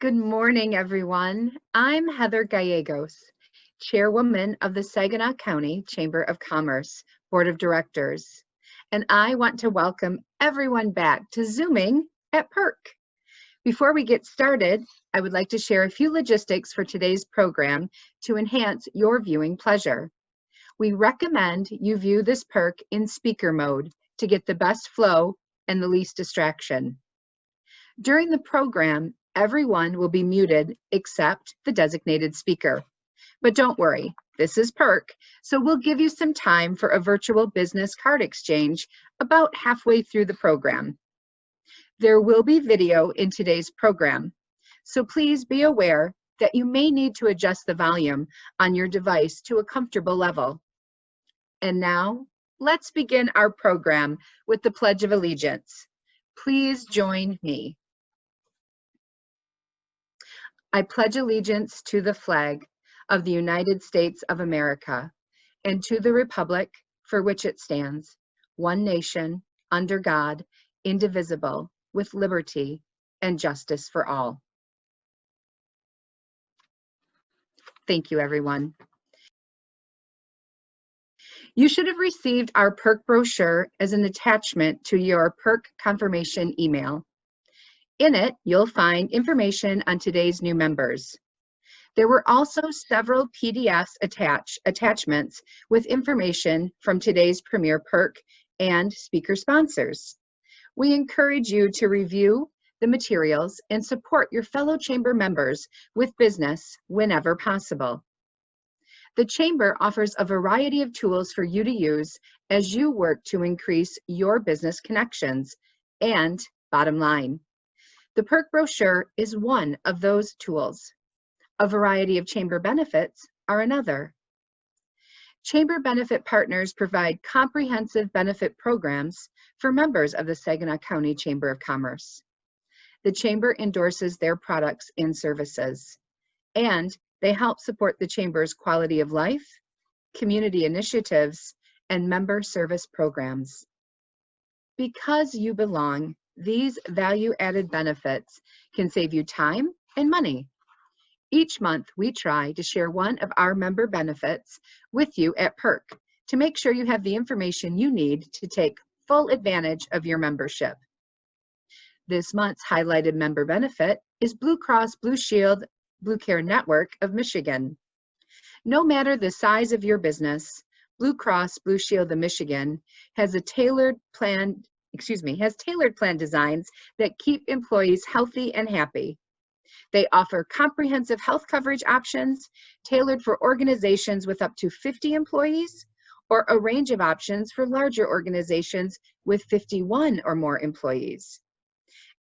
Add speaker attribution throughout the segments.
Speaker 1: Good morning, everyone. I'm Heather Gallegos, Chairwoman of the Saginaw County Chamber of Commerce Board of Directors, and I want to welcome everyone back to Zooming at Perc. Before we get started, I would like to share a few logistics for today's program to enhance your viewing pleasure. We recommend you view this Perc in speaker mode to get the best flow and the least distraction. During the program, everyone will be muted except the designated speaker. But don't worry, this is Perc, so we'll give you some time for a virtual business card exchange about halfway through the program. There will be video in today's program, so please be aware that you may need to adjust the volume on your device to a comfortable level. And now, let's begin our program with the Pledge of Allegiance. Please join me. I pledge allegiance to the flag of the United States of America and to the republic for which it stands, one nation, under God, indivisible, with liberty and justice for all. Thank you, everyone. You should have received our Perc brochure as an attachment to your Perc confirmation email. In it, you'll find information on today's new members. There were also several PDFs attachments with information from today's premier Perc and speaker sponsors. We encourage you to review the materials and support your fellow chamber members with business whenever possible. The chamber offers a variety of tools for you to use as you work to increase your business connections and bottom line. The Perc brochure is one of those tools. A variety of chamber benefits are another. Chamber benefit partners provide comprehensive benefit programs for members of the Saginaw County Chamber of Commerce. The chamber endorses their products and services, and they help support the chamber's quality of life, community initiatives, and member service programs. Because you belong, these value-added benefits can save you time and money. Each month, we try to share one of our member benefits with you at Perc to make sure you have the information you need to take full advantage of your membership. This month's highlighted member benefit is Blue Cross Blue Shield Blue Care Network of Michigan. No matter the size of your business, Blue Cross Blue Shield of Michigan has tailored plan designs that keep employees healthy and happy. They offer comprehensive health coverage options tailored for organizations with up to 50 employees or a range of options for larger organizations with 51 or more employees.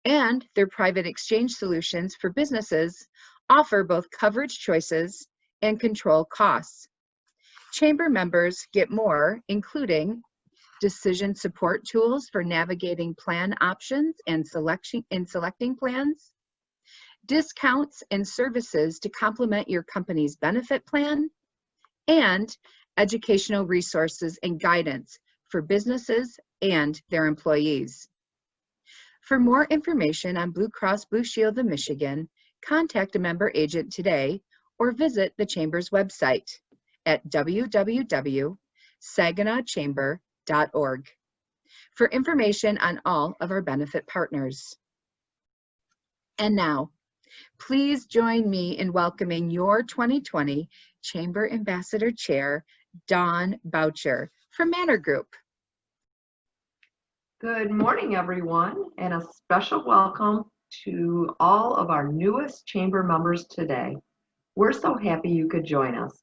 Speaker 1: And their private exchange solutions for businesses offer both coverage choices and control costs. Chamber members get more, including decision support tools for navigating plan options and selecting plans, discounts and services to complement your company's benefit plan, and educational resources and guidance for businesses and their employees. For more information on Blue Cross Blue Shield of Michigan, contact a member agent today or visit the Chamber's website at www.saginawchamber.org for information on all of our benefit partners. And now, please join me in welcoming your 2020 Chamber Ambassador Chair, Dawn Boucher from Manor Group.
Speaker 2: Good morning, everyone, and a special welcome to all of our newest Chamber members today. We're so happy you could join us.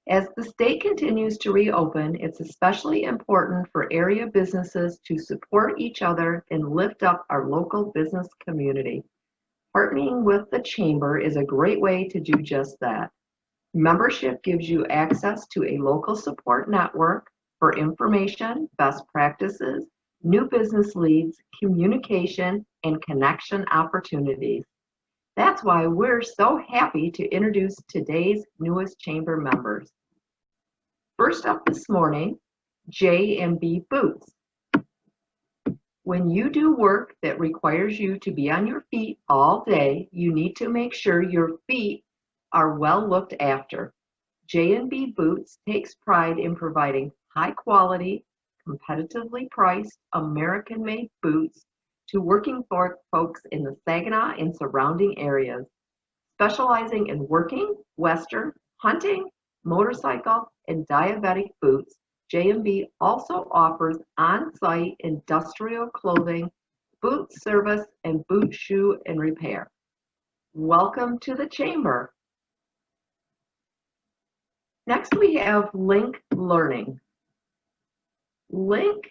Speaker 2: As the state continues to reopen, it's especially important for area businesses to support each other and lift up our local business community. Partnering with the Chamber is a great way to do just that. Membership gives you access to a local support network for information, best practices, new business leads, communication, and connection opportunities. That's why we're so happy to introduce today's newest Chamber members. First up this morning, J&B Boots. When you do work that requires you to be on your feet all day, you need to make sure your feet are well looked after. J&B Boots takes pride in providing high quality, competitively priced, American-made boots to working folks in the Saginaw and surrounding areas. Specializing in working, western, hunting, motorcycle, and diabetic boots, J&B also offers on-site industrial clothing, boot service, and boot shoe and repair. Welcome to the Chamber. Next, we have Link Learning. Link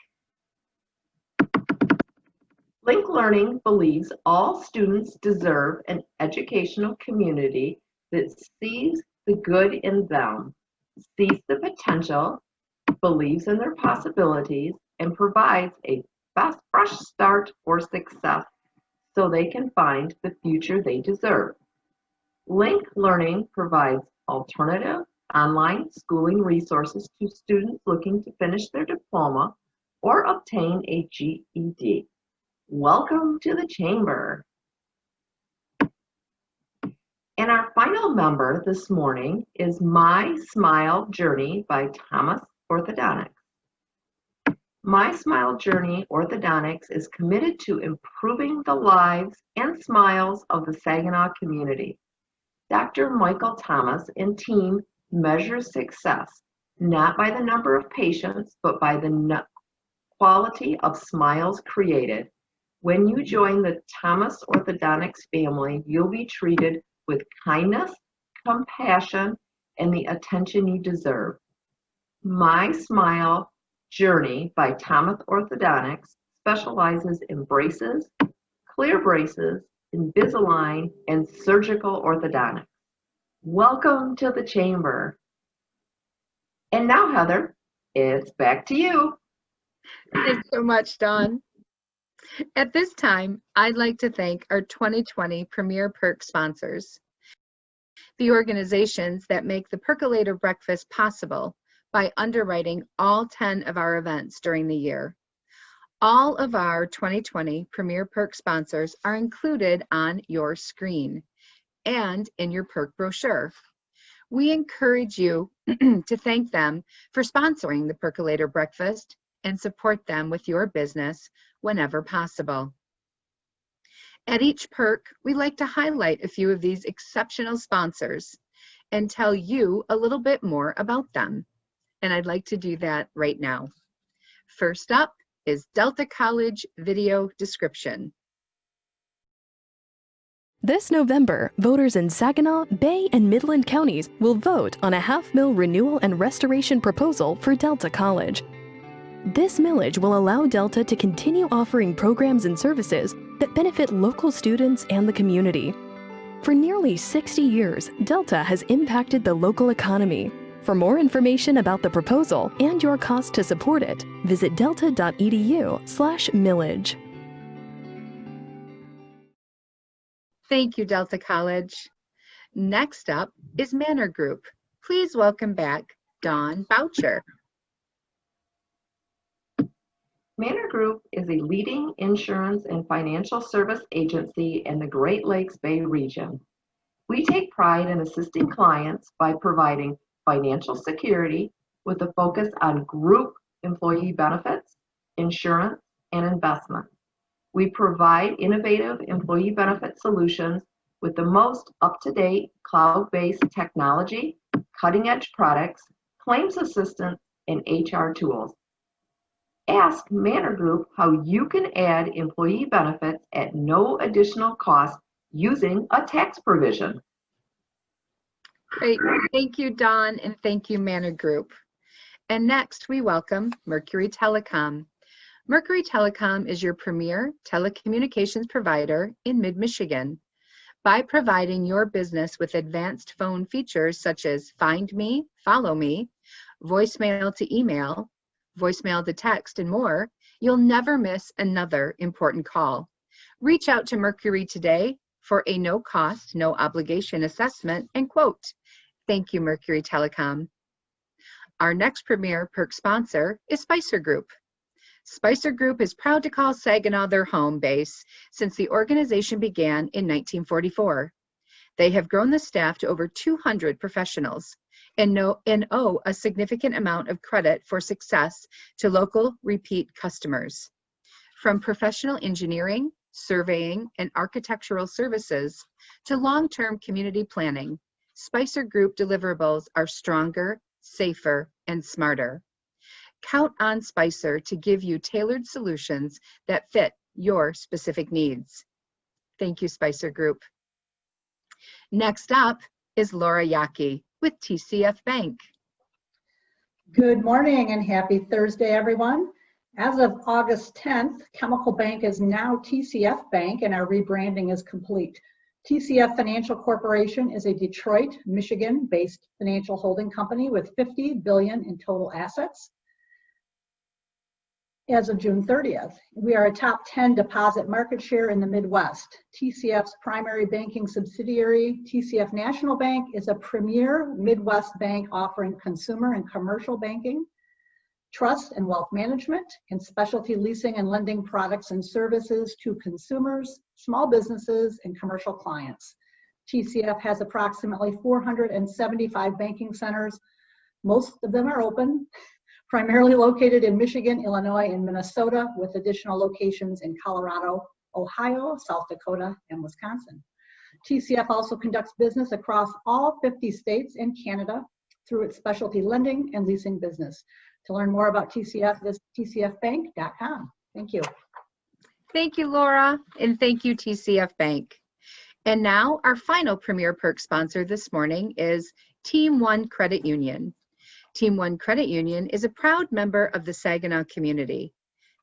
Speaker 2: Learning believes all students deserve an educational community that sees the good in them, sees the potential, believes in their possibilities, and provides a fresh start for success so they can find the future they deserve. Link Learning provides alternative online schooling resources to students looking to finish their diploma or obtain a GED. Welcome to the Chamber. And our final member this morning is My Smile Journey by Thomas Orthodontics. My Smile Journey Orthodontics is committed to improving the lives and smiles of the Saginaw community. Dr. Michael Thomas and team measure success not by the number of patients, but by the quality of smiles created. When you join the Thomas Orthodontics family, you'll be treated with kindness, compassion, and the attention you deserve. My Smile Journey by Thomas Orthodontics specializes in braces, clear braces, Invisalign, and surgical orthodontics. Welcome to the Chamber. And now, Heather, it's back to you.
Speaker 1: Thanks so much, Dawn. At this time, I'd like to thank our 2020 Premier Perc sponsors, the organizations that make the Percolator Breakfast possible by underwriting all 10 of our events during the year. All of our 2020 Premier Perc sponsors are included on your screen and in your Perc brochure. We encourage you to thank them for sponsoring the Percolator Breakfast and support them with your business whenever possible. At each Perc, we like to highlight a few of these exceptional sponsors and tell you a little bit more about them. And I'd like to do that right now. First up is Delta College Video Description.
Speaker 3: This November, voters in Saginaw, Bay, and Midland counties will vote on a half-mill renewal and restoration proposal for Delta College. This millage will allow Delta to continue offering programs and services that benefit local students and the community. For nearly 60 years, Delta has impacted the local economy. For more information about the proposal and your cost to support it, visit delta.edu/millage.
Speaker 1: Thank you, Delta College. Next up is Manor Group. Please welcome back Dawn Boucher.
Speaker 2: Manor Group is a leading insurance and financial service agency in the Great Lakes Bay region. We take pride in assisting clients by providing financial security with a focus on group employee benefits, insurance, and investment. We provide innovative employee benefit solutions with the most up-to-date cloud-based technology, cutting-edge products, claims assistance, and HR tools. Ask Manor Group how you can add employee benefits at no additional cost using a tax provision.
Speaker 1: Great. Thank you, Dawn, and thank you, Manor Group. And next, we welcome Mercury Telecom. Mercury Telecom is your premier telecommunications provider in mid-Michigan. By providing your business with advanced phone features such as Find Me, Follow Me, voicemail to email, voicemail to text, and more, you'll never miss another important call. Reach out to Mercury today for a no-cost, no-obligation assessment and quote. Thank you, Mercury Telecom. Our next premier Perc sponsor is Spicer Group. Spicer Group is proud to call Saginaw their home base since the organization began in 1944. They have grown the staff to over 200 professionals and owe a significant amount of credit for success to local repeat customers. From professional engineering, surveying, and architectural services to long-term community planning, Spicer Group deliverables are stronger, safer, and smarter. Count on Spicer to give you tailored solutions that fit your specific needs. Thank you, Spicer Group. Next up is Laura Yaki with TCF Bank.
Speaker 4: Good morning and happy Thursday, everyone. As of August 10th, Chemical Bank is now TCF Bank and our rebranding is complete. TCF Financial Corporation is a Detroit, Michigan-based financial holding company with $50 billion in total assets. As of June 30th, we are a top 10 deposit market share in the Midwest. TCF's primary banking subsidiary, TCF National Bank, is a premier Midwest bank offering consumer and commercial banking, trust and wealth management, and specialty leasing and lending products and services to consumers, small businesses, and commercial clients. TCF has approximately 475 banking centers. Most of them are open, primarily located in Michigan, Illinois, and Minnesota, with additional locations in Colorado, Ohio, South Dakota, and Wisconsin. TCF also conducts business across all 50 states and Canada through its specialty lending and leasing business. To learn more about TCF, visit tcfbank.com. Thank you.
Speaker 1: Thank you, Laura, and thank you, TCF Bank. And now our final Premier Perk sponsor this morning is Team One Credit Union. Team One Credit Union is a proud member of the Saginaw community.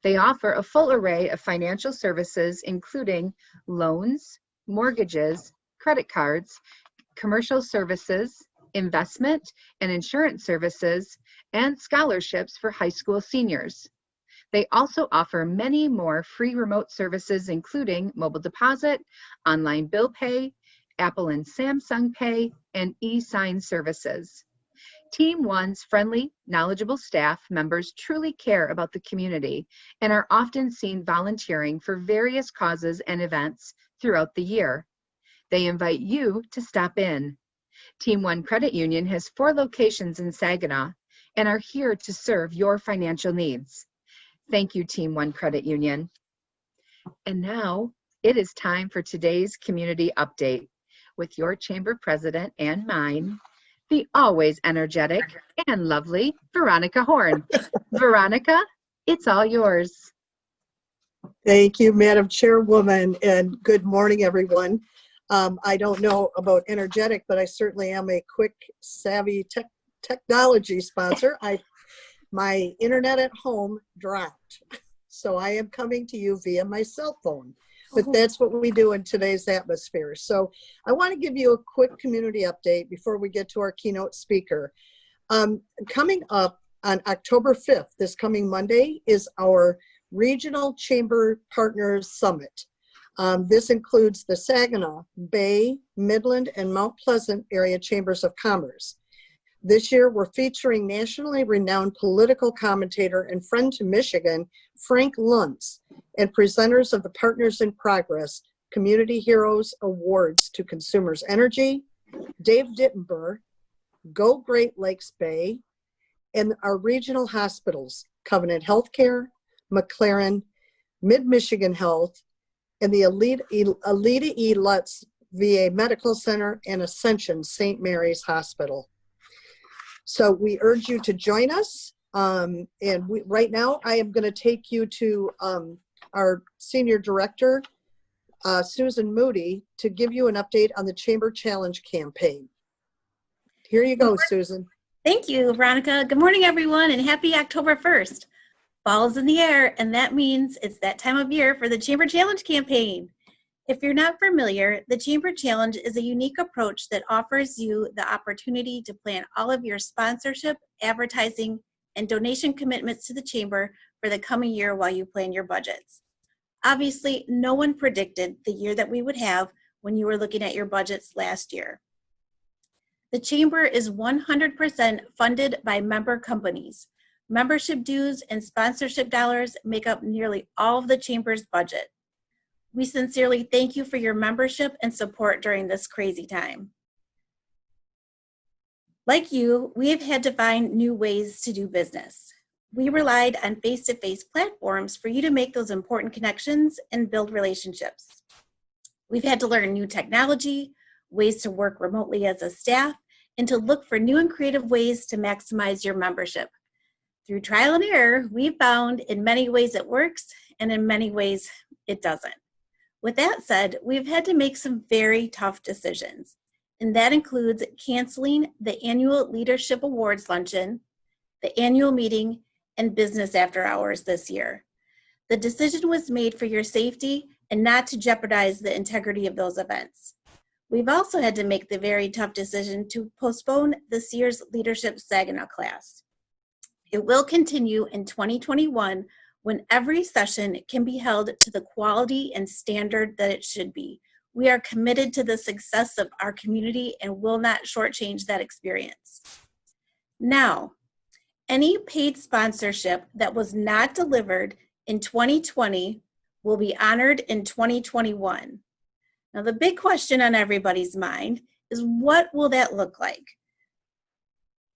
Speaker 1: They offer a full array of financial services, including loans, mortgages, credit cards, commercial services, investment and insurance services, and scholarships for high school seniors. They also offer many more free remote services, including mobile deposit, online bill pay, Apple and Samsung Pay, and e-sign services. Team One's friendly, knowledgeable staff members truly care about the community and are often seen volunteering for various causes and events throughout the year. They invite you to stop in. Team One Credit Union has 4 locations in Saginaw and are here to serve your financial needs. Thank you, Team One Credit Union. And now it is time for today's community update with your chamber president and mine, the always energetic and lovely Veronica Horn. Veronica, it's all yours.
Speaker 5: Thank you, Madam Chairwoman, and good morning, everyone. I don't know about energetic, but I certainly am a quick, savvy technology sponsor. My internet at home dropped, so I am coming to you via my cell phone. But that's what we do in today's atmosphere. So I want to give you a quick community update before we get to our keynote speaker. Coming up on October 5th, this coming Monday, is our Regional Chamber Partners Summit. This includes the Saginaw, Bay, Midland, and Mount Pleasant area chambers of commerce. This year, we're featuring nationally renowned political commentator and friend to Michigan, Frank Luntz, and presenters of the Partners in Progress Community Heroes Awards to Consumers Energy, Dave Dittenberg, Go Great Lakes Bay, and our regional hospitals, Covenant Healthcare, McLaren, Mid-Michigan Health, and the Alida E. Lutz VA Medical Center and Ascension St. Mary's Hospital. So we urge you to join us. Right now, I am going to take you to our Senior Director, Susan Moody, to give you an update on the Chamber Challenge campaign. Here you go, Susan.
Speaker 6: Thank you, Veronica. Good morning, everyone, and happy October 1st. Ball's in the air, and that means it's that time of year for the Chamber Challenge campaign. If you're not familiar, the Chamber Challenge is a unique approach that offers you the opportunity to plan all of your sponsorship, advertising, and donation commitments to the Chamber for the coming year while you plan your budgets. Obviously, no one predicted the year that we would have when you were looking at your budgets last year. The Chamber is 100% funded by member companies. Membership dues and sponsorship dollars make up nearly all of the Chamber's budget. We sincerely thank you for your membership and support during this crazy time. Like you, we have had to find new ways to do business. We relied on face-to-face platforms for you to make those important connections and build relationships. We've had to learn new technology, ways to work remotely as a staff, and to look for new and creative ways to maximize your membership. Through trial and error, we've found in many ways it works and in many ways it doesn't. With that said, we've had to make some very tough decisions, and that includes canceling the annual Leadership Awards Luncheon, the annual meeting, and business after hours this year. The decision was made for your safety and not to jeopardize the integrity of those events. We've also had to make the very tough decision to postpone this year's Leadership Saginaw class. It will continue in 2021 when every session can be held to the quality and standard that it should be. We are committed to the success of our community and will not shortchange that experience. Now, any paid sponsorship that was not delivered in 2020 will be honored in 2021. Now, the big question on everybody's mind is, what will that look like?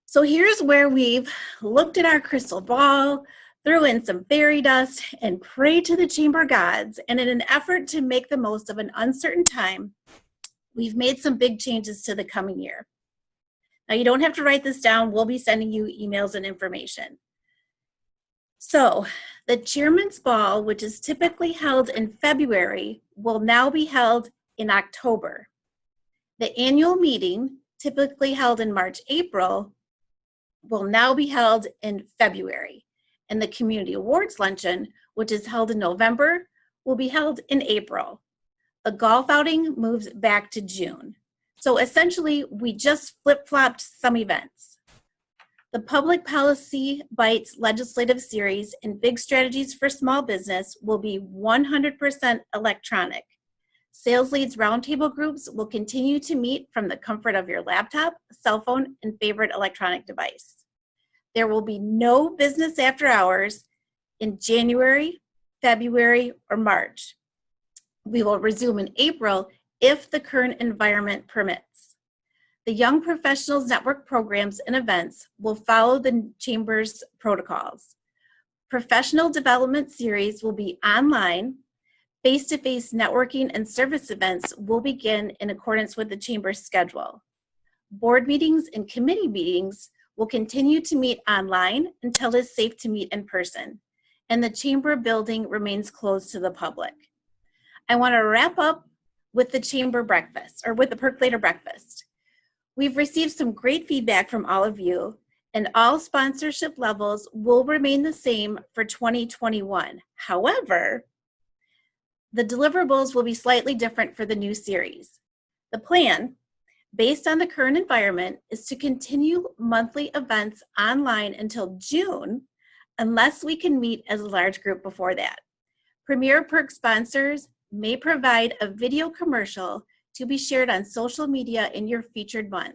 Speaker 6: So here's where we've looked at our crystal ball, threw in some fairy dust, and prayed to the chamber gods. And in an effort to make the most of an uncertain time, we've made some big changes to the coming year. Now, you don't have to write this down. We'll be sending you emails and information. So the Chairman's Ball, which is typically held in February, will now be held in October. The annual meeting, typically held in March, April, will now be held in February. And the Community Awards Luncheon, which is held in November, will be held in April. The golf outing moves back to June. So essentially, we just flip-flopped some events. The Public Policy Bites legislative series and Big Strategies for Small Business will be 100% electronic. Sales Leads Roundtable groups will continue to meet from the comfort of your laptop, cell phone, and favorite electronic device. There will be no business after hours in January, February, or March. We will resume in April if the current environment permits. The Young Professionals Network programs and events will follow the Chamber's protocols. Professional development series will be online. Face-to-face networking and service events will begin in accordance with the Chamber's schedule. Board meetings and committee meetings will continue to meet online until it's safe to meet in person, and the Chamber building remains closed to the public. I want to wrap up with the Chamber Breakfast, or with the Percolator Breakfast. We've received some great feedback from all of you, and all sponsorship levels will remain the same for 2021. However, the deliverables will be slightly different for the new series. The plan, based on the current environment, is to continue monthly events online until June, unless we can meet as a large group before that. Premier Perc sponsors may provide a video commercial to be shared on social media in your featured month.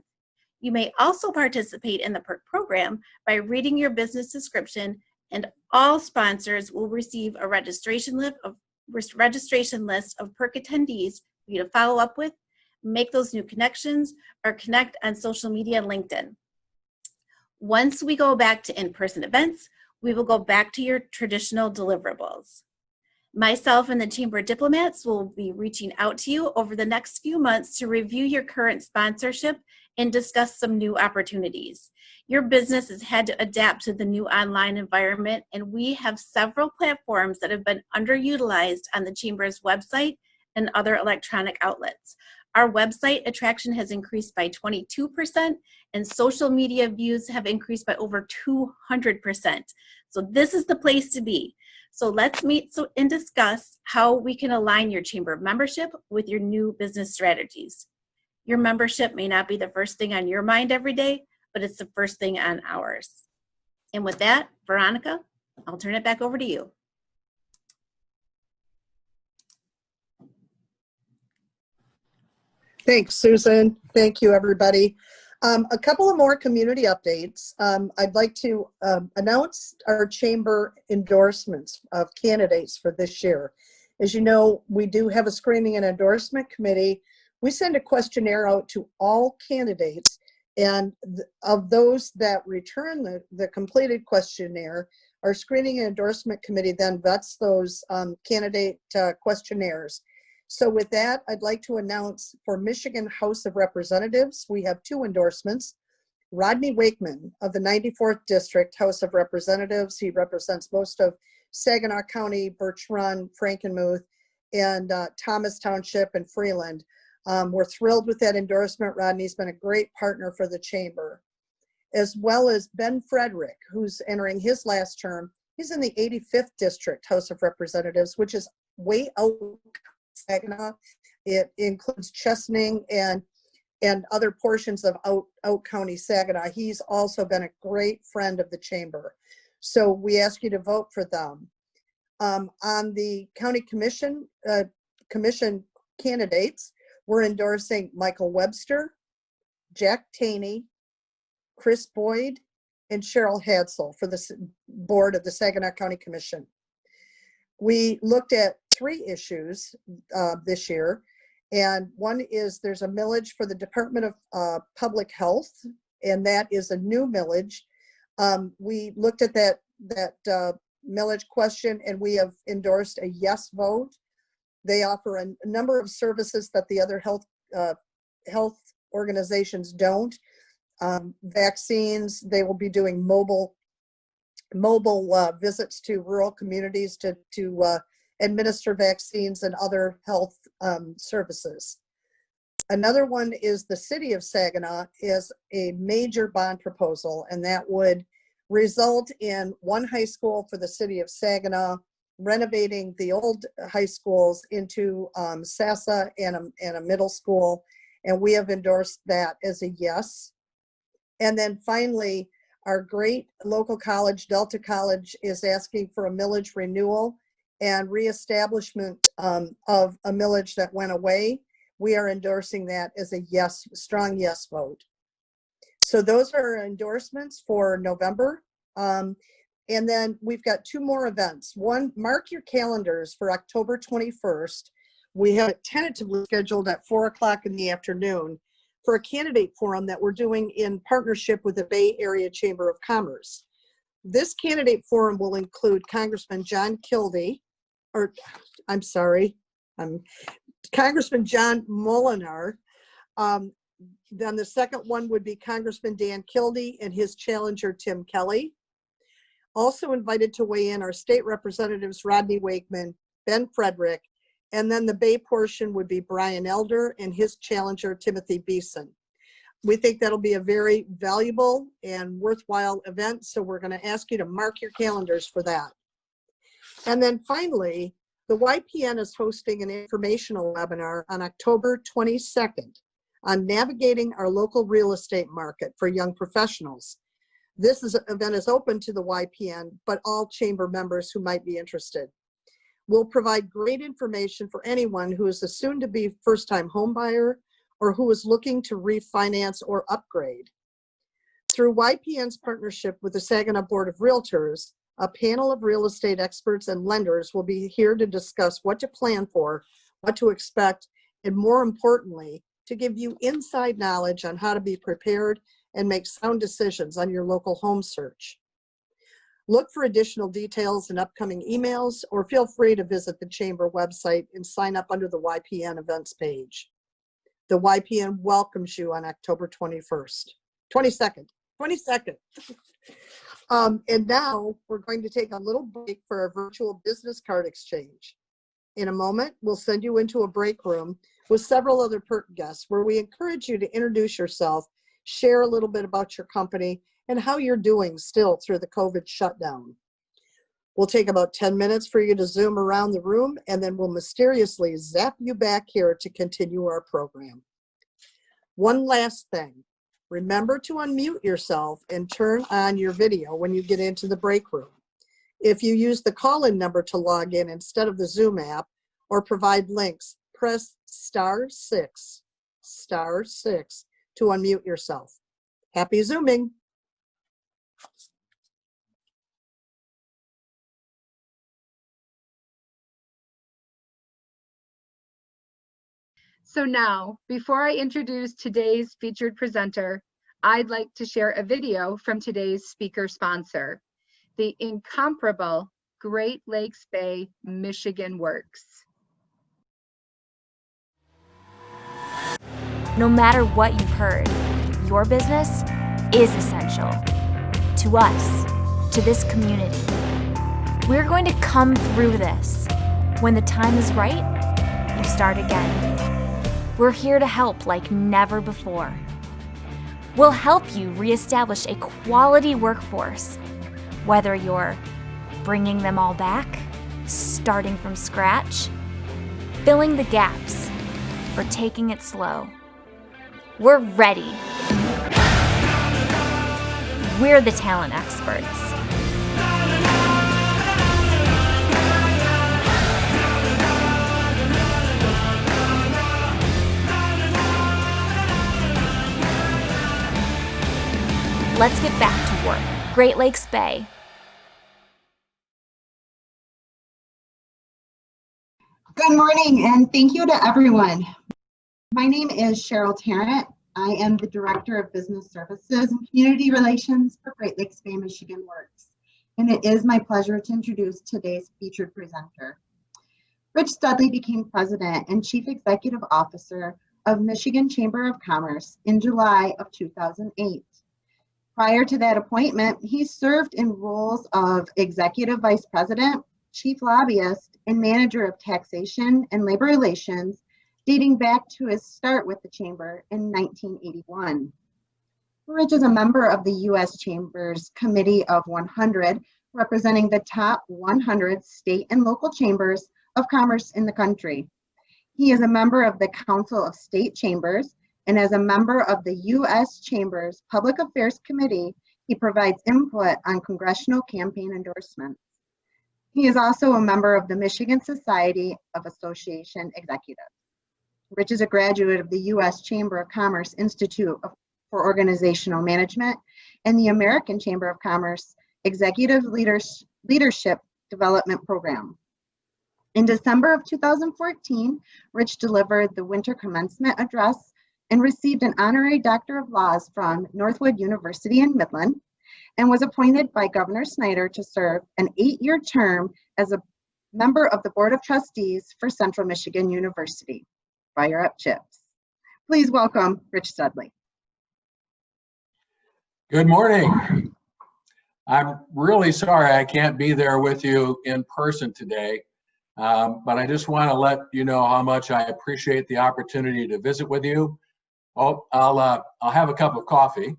Speaker 6: You may also participate in the Perc program by reading your business description, and all sponsors will receive a registration list of Perc attendees for you to follow up with, make those new connections, or connect on social media and LinkedIn. Once we go back to in-person events, we will go back to your traditional deliverables. Myself and the Chamber diplomats will be reaching out to you over the next few months to review your current sponsorship and discuss some new opportunities. Your business has had to adapt to the new online environment, and we have several platforms that have been underutilized on the Chamber's website and other electronic outlets. Our website attraction has increased by 22%, and social media views have increased by over 200%. So this is the place to be. So let's meet and discuss how we can align your Chamber membership with your new business strategies. Your membership may not be the first thing on your mind every day, but it's the first thing on ours. And with that, Veronica, I'll turn it back over to you.
Speaker 5: Thanks, Susan. Thank you, everybody. A couple of more community updates. I'd like to announce our chamber endorsements of candidates for this year. As you know, we do have a screening and endorsement committee. We send a questionnaire out to all candidates, and of those that return the completed questionnaire, our screening and endorsement committee then vets those candidate questionnaires. So with that, I'd like to announce for Michigan House of Representatives, we have 2 endorsements. Rodney Wakeman of the 94th District House of Representatives. He represents most of Saginaw County, Birch Run, Frankenmuth, and Thomas Township and Freeland. We're thrilled with that endorsement. Rodney's been a great partner for the chamber. As well as Ben Frederick, who's entering his last term. He's in the 85th District House of Representatives, which is way out Saginaw. It includes Chesaning and other portions of out County Saginaw. He's also been a great friend of the chamber. So we ask you to vote for them. On the county commission candidates, we're endorsing Michael Webster, Jack Taney, Chris Boyd, and Cheryl Hadsel for the board of the Saginaw County Commission. We looked at 3 issues this year, and one is there's a millage for the Department of Public Health, and that is a new millage. We looked at that millage question, and we have endorsed a yes vote. They offer a number of services that the other health organizations don't. Vaccines, they will be doing mobile visits to rural communities to administer vaccines and other health services. Another one is the city of Saginaw is a major bond proposal, and that would result in 1 high school for the city of Saginaw, renovating the old high schools into SASA and a middle school, and we have endorsed that as a yes. And then finally, our great local college, Delta College, is asking for a millage renewal and reestablishment of a millage that went away. We are endorsing that as a yes, strong yes vote. So those are our endorsements for November. And then we've got 2 more events. One, mark your calendars for October 21st. We have it tentatively scheduled at 4 o'clock in the afternoon for a candidate forum that we're doing in partnership with the Bay Area Chamber of Commerce. This candidate forum will include Congressman John Kildee, Congressman John Molinar. Then the second one would be Congressman Dan Kildee and his challenger, Tim Kelly. Also invited to weigh in are state representatives Rodney Wakeman, Ben Frederick, and then the Bay portion would be Brian Elder and his challenger, Timothy Beeson. We think that'll be a very valuable and worthwhile event, so we're going to ask you to mark your calendars for that. And then finally, the YPN is hosting an informational webinar on October 22nd on navigating our local real estate market for young professionals. This event is open to the YPN, but all chamber members who might be interested. We'll provide great information for anyone who is a soon-to-be first-time homebuyer or who is looking to refinance or upgrade. Through YPN's partnership with the Saginaw Board of Realtors, a panel of real estate experts and lenders will be here to discuss what to plan for, what to expect, and more importantly, to give you inside knowledge on how to be prepared and make sound decisions on your local home search. Look for additional details in upcoming emails, or feel free to visit the Chamber website and sign up under the YPN events page. The YPN welcomes you on October 22nd. And now we're going to take a little break for our virtual business card exchange. In a moment, we'll send you into a break room with several other Perc guests where we encourage you to introduce yourself, share a little bit about your company, and how you're doing still through the COVID shutdown. We'll take about 10 minutes for you to zoom around the room, and then we'll mysteriously zap you back here to continue our program. One last thing, remember to unmute yourself and turn on your video when you get into the break room. If you use the call-in number to log in instead of the Zoom app or provide links, press *6 to unmute yourself. Happy Zooming.
Speaker 1: So now, before I introduce today's featured presenter, I'd like to share a video from today's speaker sponsor, the incomparable Great Lakes Bay Michigan Works.
Speaker 7: No matter what you've heard, your business is essential to us, to this community. We're going to come through this. When the time is right, you start again. We're here to help like never before. We'll help you reestablish a quality workforce, whether you're bringing them all back, starting from scratch, filling the gaps, or taking it slow. We're ready. We're the talent experts. Let's get back to work. Great Lakes Bay.
Speaker 8: Good morning, and thank you to everyone. My name is Cheryl Tarrant. I am the Director of Business Services and Community Relations for Great Lakes Bay Michigan Works, and it is my pleasure to introduce today's featured presenter. Rich Studley became President and Chief Executive Officer of Michigan Chamber of Commerce in July of 2008. Prior to that appointment, he served in roles of Executive Vice President, Chief Lobbyist, and Manager of Taxation and Labor Relations, dating back to his start with the Chamber in 1981. Rich is a member of the U.S. Chamber's Committee of 100, representing the top 100 state and local chambers of commerce in the country. He is a member of the Council of State Chambers, and as a member of the U.S. Chamber's Public Affairs Committee, he provides input on congressional campaign endorsements. He is also a member of the Michigan Society of Association Executives. Rich is a graduate of the U.S. Chamber of Commerce Institute for Organizational Management and the American Chamber of Commerce Executive Leadership Development Program. In December of 2014, Rich delivered the winter commencement address and received an honorary Doctor of Laws from Northwood University in Midland, and was appointed by Governor Snyder to serve an 8-year term as a member of the Board of Trustees for Central Michigan University. Fire up, Chips. Please welcome Rich Studley.
Speaker 9: Good morning. I'm really sorry I can't be there with you in person today, but I just want to let you know how much I appreciate the opportunity to visit with you. Oh, I'll have a cup of coffee.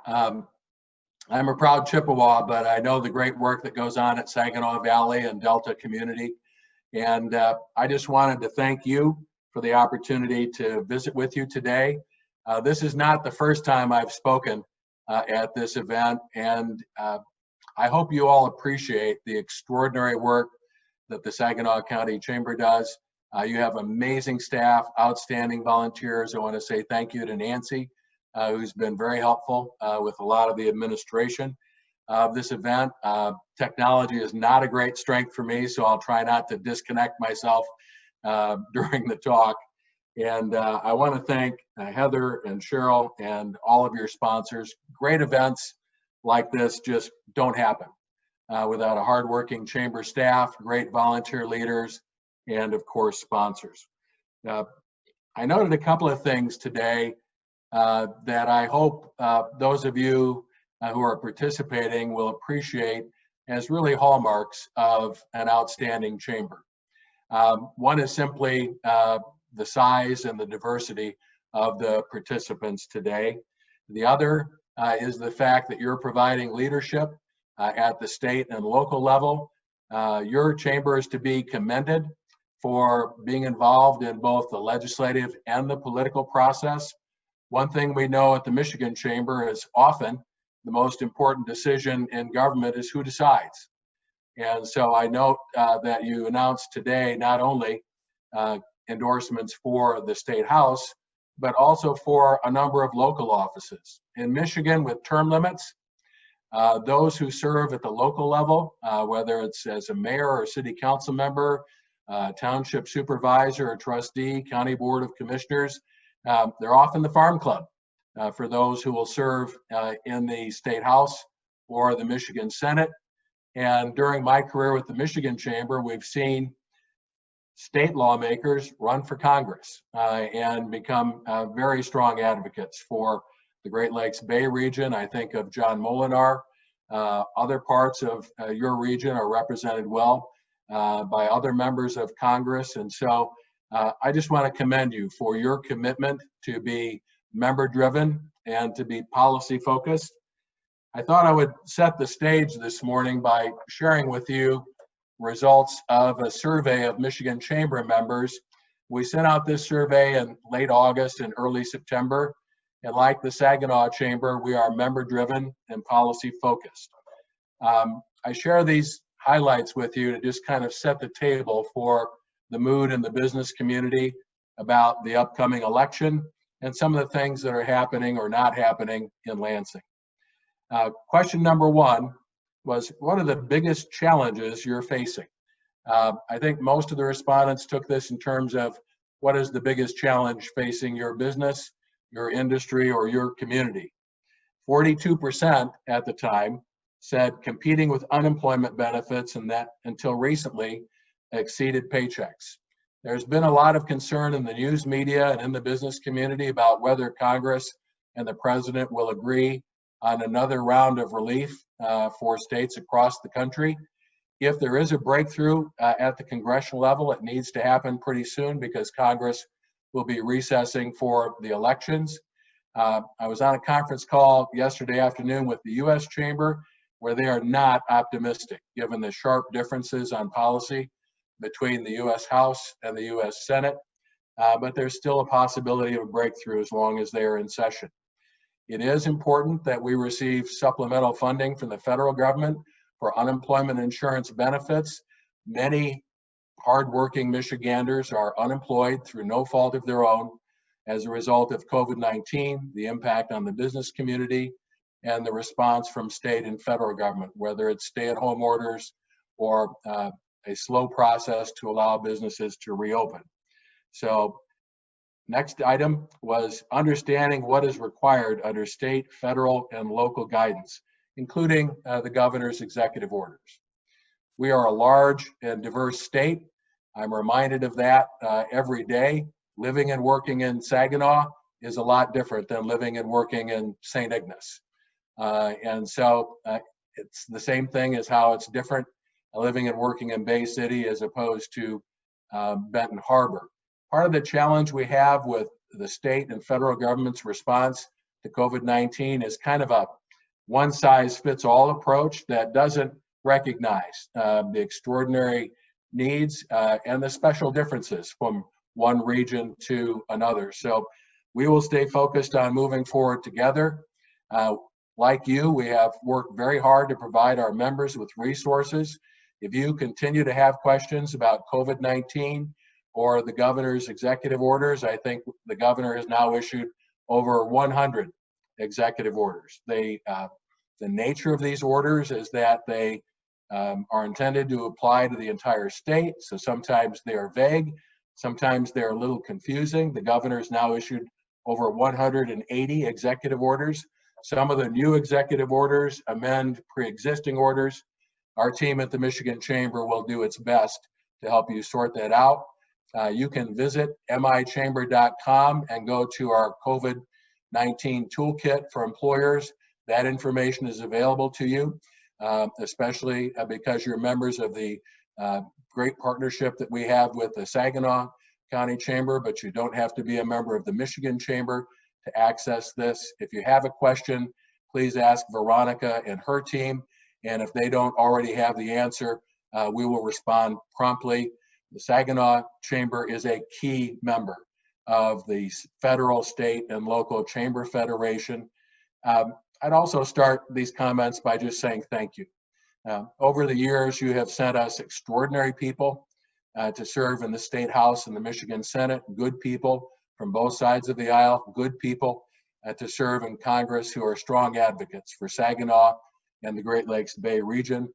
Speaker 9: I'm a proud Chippewa, but I know the great work that goes on at Saginaw Valley and Delta community. And I just wanted to thank you for the opportunity to visit with you today. This is not the first time I've spoken at this event, and I hope you all appreciate the extraordinary work that the Saginaw County Chamber does. You have amazing staff, outstanding volunteers. I want to say thank you to Nancy, who's been very helpful with a lot of the administration of this event. Technology is not a great strength for me, so I'll try not to disconnect myself during the talk. And I want to thank Heather and Cheryl and all of your sponsors. Great events like this just don't happen without a hardworking chamber staff, great volunteer leaders, and of course sponsors. I noted a couple of things today that I hope those of you who are participating will appreciate as really hallmarks of an outstanding chamber. One is simply the size and the diversity of the participants today. The other is the fact that you're providing leadership at the state and local level. Your chamber is to be commended for being involved in both the legislative and the political process. One thing we know at the Michigan Chamber is often the most important decision in government is who decides. And so I note that you announced today not only endorsements for the State House, but also for a number of local offices. In Michigan, with term limits, those who serve at the local level, whether it's as a mayor or city council member, township supervisor or trustee, county board of commissioners, they're often the farm club for those who will serve in the state house or the Michigan Senate. And during my career with the Michigan Chamber, we've seen state lawmakers run for Congress and become very strong advocates for the Great Lakes Bay region. I think of John Molinar. Other parts of your region are represented well by other members of Congress. And so I just want to commend you for your commitment to be member-driven and to be policy-focused. I thought I would set the stage this morning by sharing with you results of a survey of Michigan Chamber members. We sent out this survey in late August and early September. And like the Saginaw Chamber, we are member-driven and policy-focused. I share these highlights with you to just kind of set the table for the mood in the business community about the upcoming election and some of the things that are happening or not happening in Lansing. Question number one was, what are the biggest challenges you're facing? I think most of the respondents took this in terms of what is the biggest challenge facing your business, your industry, or your community. 42% at the time said competing with unemployment benefits, and that until recently exceeded paychecks. There's been a lot of concern in the news media and in the business community about whether Congress and the president will agree on another round of relief for states across the country. If there is a breakthrough at the congressional level, it needs to happen pretty soon because Congress will be recessing for the elections. I was on a conference call yesterday afternoon with the U.S. Chamber, where they are not optimistic given the sharp differences on policy between the U.S. House and the U.S. Senate, but there's still a possibility of a breakthrough as long as they are in session. It is important that we receive supplemental funding from the federal government for unemployment insurance benefits. Many hardworking Michiganders are unemployed through no fault of their own as a result of COVID-19, the impact on the business community, and the response from state and federal government, whether it's stay-at-home orders or a slow process to allow businesses to reopen. So next item was understanding what is required under state, federal, and local guidance, including the governor's executive orders. We are a large and diverse state. I'm reminded of that every day. Living and working in Saginaw is a lot different than living and working in St. Ignace. And so it's the same thing as how it's different living and working in Bay City as opposed to Benton Harbor. Part of the challenge we have with the state and federal government's response to COVID-19 is kind of a one-size-fits-all approach that doesn't recognize the extraordinary needs and the special differences from one region to another. So we will stay focused on moving forward together. Like you, we have worked very hard to provide our members with resources. If you continue to have questions about COVID-19 or the governor's executive orders, I think the governor has now issued over 100 executive orders. The nature of these orders is that they are intended to apply to the entire state. So sometimes they are vague, sometimes they're a little confusing. The governor has now issued over 180 executive orders. Some of the new executive orders amend pre-existing orders. Our team at the Michigan Chamber will do its best to help you sort that out. You can visit michamber.com and go to our COVID-19 toolkit for employers. That information is available to you, especially because you're members of the great partnership that we have with the Saginaw County Chamber, but you don't have to be a member of the Michigan Chamber to access this. If you have a question, please ask Veronica and her team. And if they don't already have the answer, we will respond promptly. The Saginaw Chamber is a key member of the federal, state, and local chamber federation. I'd also start these comments by just saying thank you. Over the years, you have sent us extraordinary people to serve in the State House and the Michigan Senate, good people from both sides of the aisle, good people to serve in Congress who are strong advocates for Saginaw and the Great Lakes Bay region.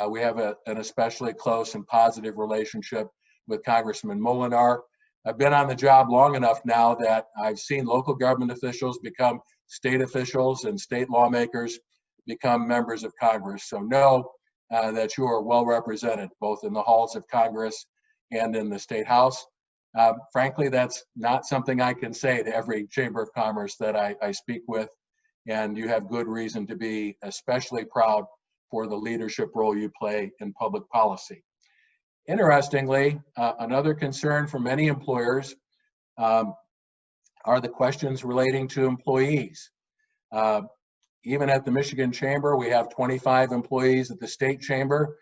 Speaker 9: We have an especially close and positive relationship with Congressman Molinar. I've been on the job long enough now that I've seen local government officials become state officials and state lawmakers become members of Congress. So know that you are well represented both in the halls of Congress and in the State House. Frankly, that's not something I can say to every Chamber of Commerce that I speak with, and you have good reason to be especially proud for the leadership role you play in public policy. Interestingly, another concern for many employers are the questions relating to employees. Even at the Michigan Chamber, we have 25 employees at the State Chamber.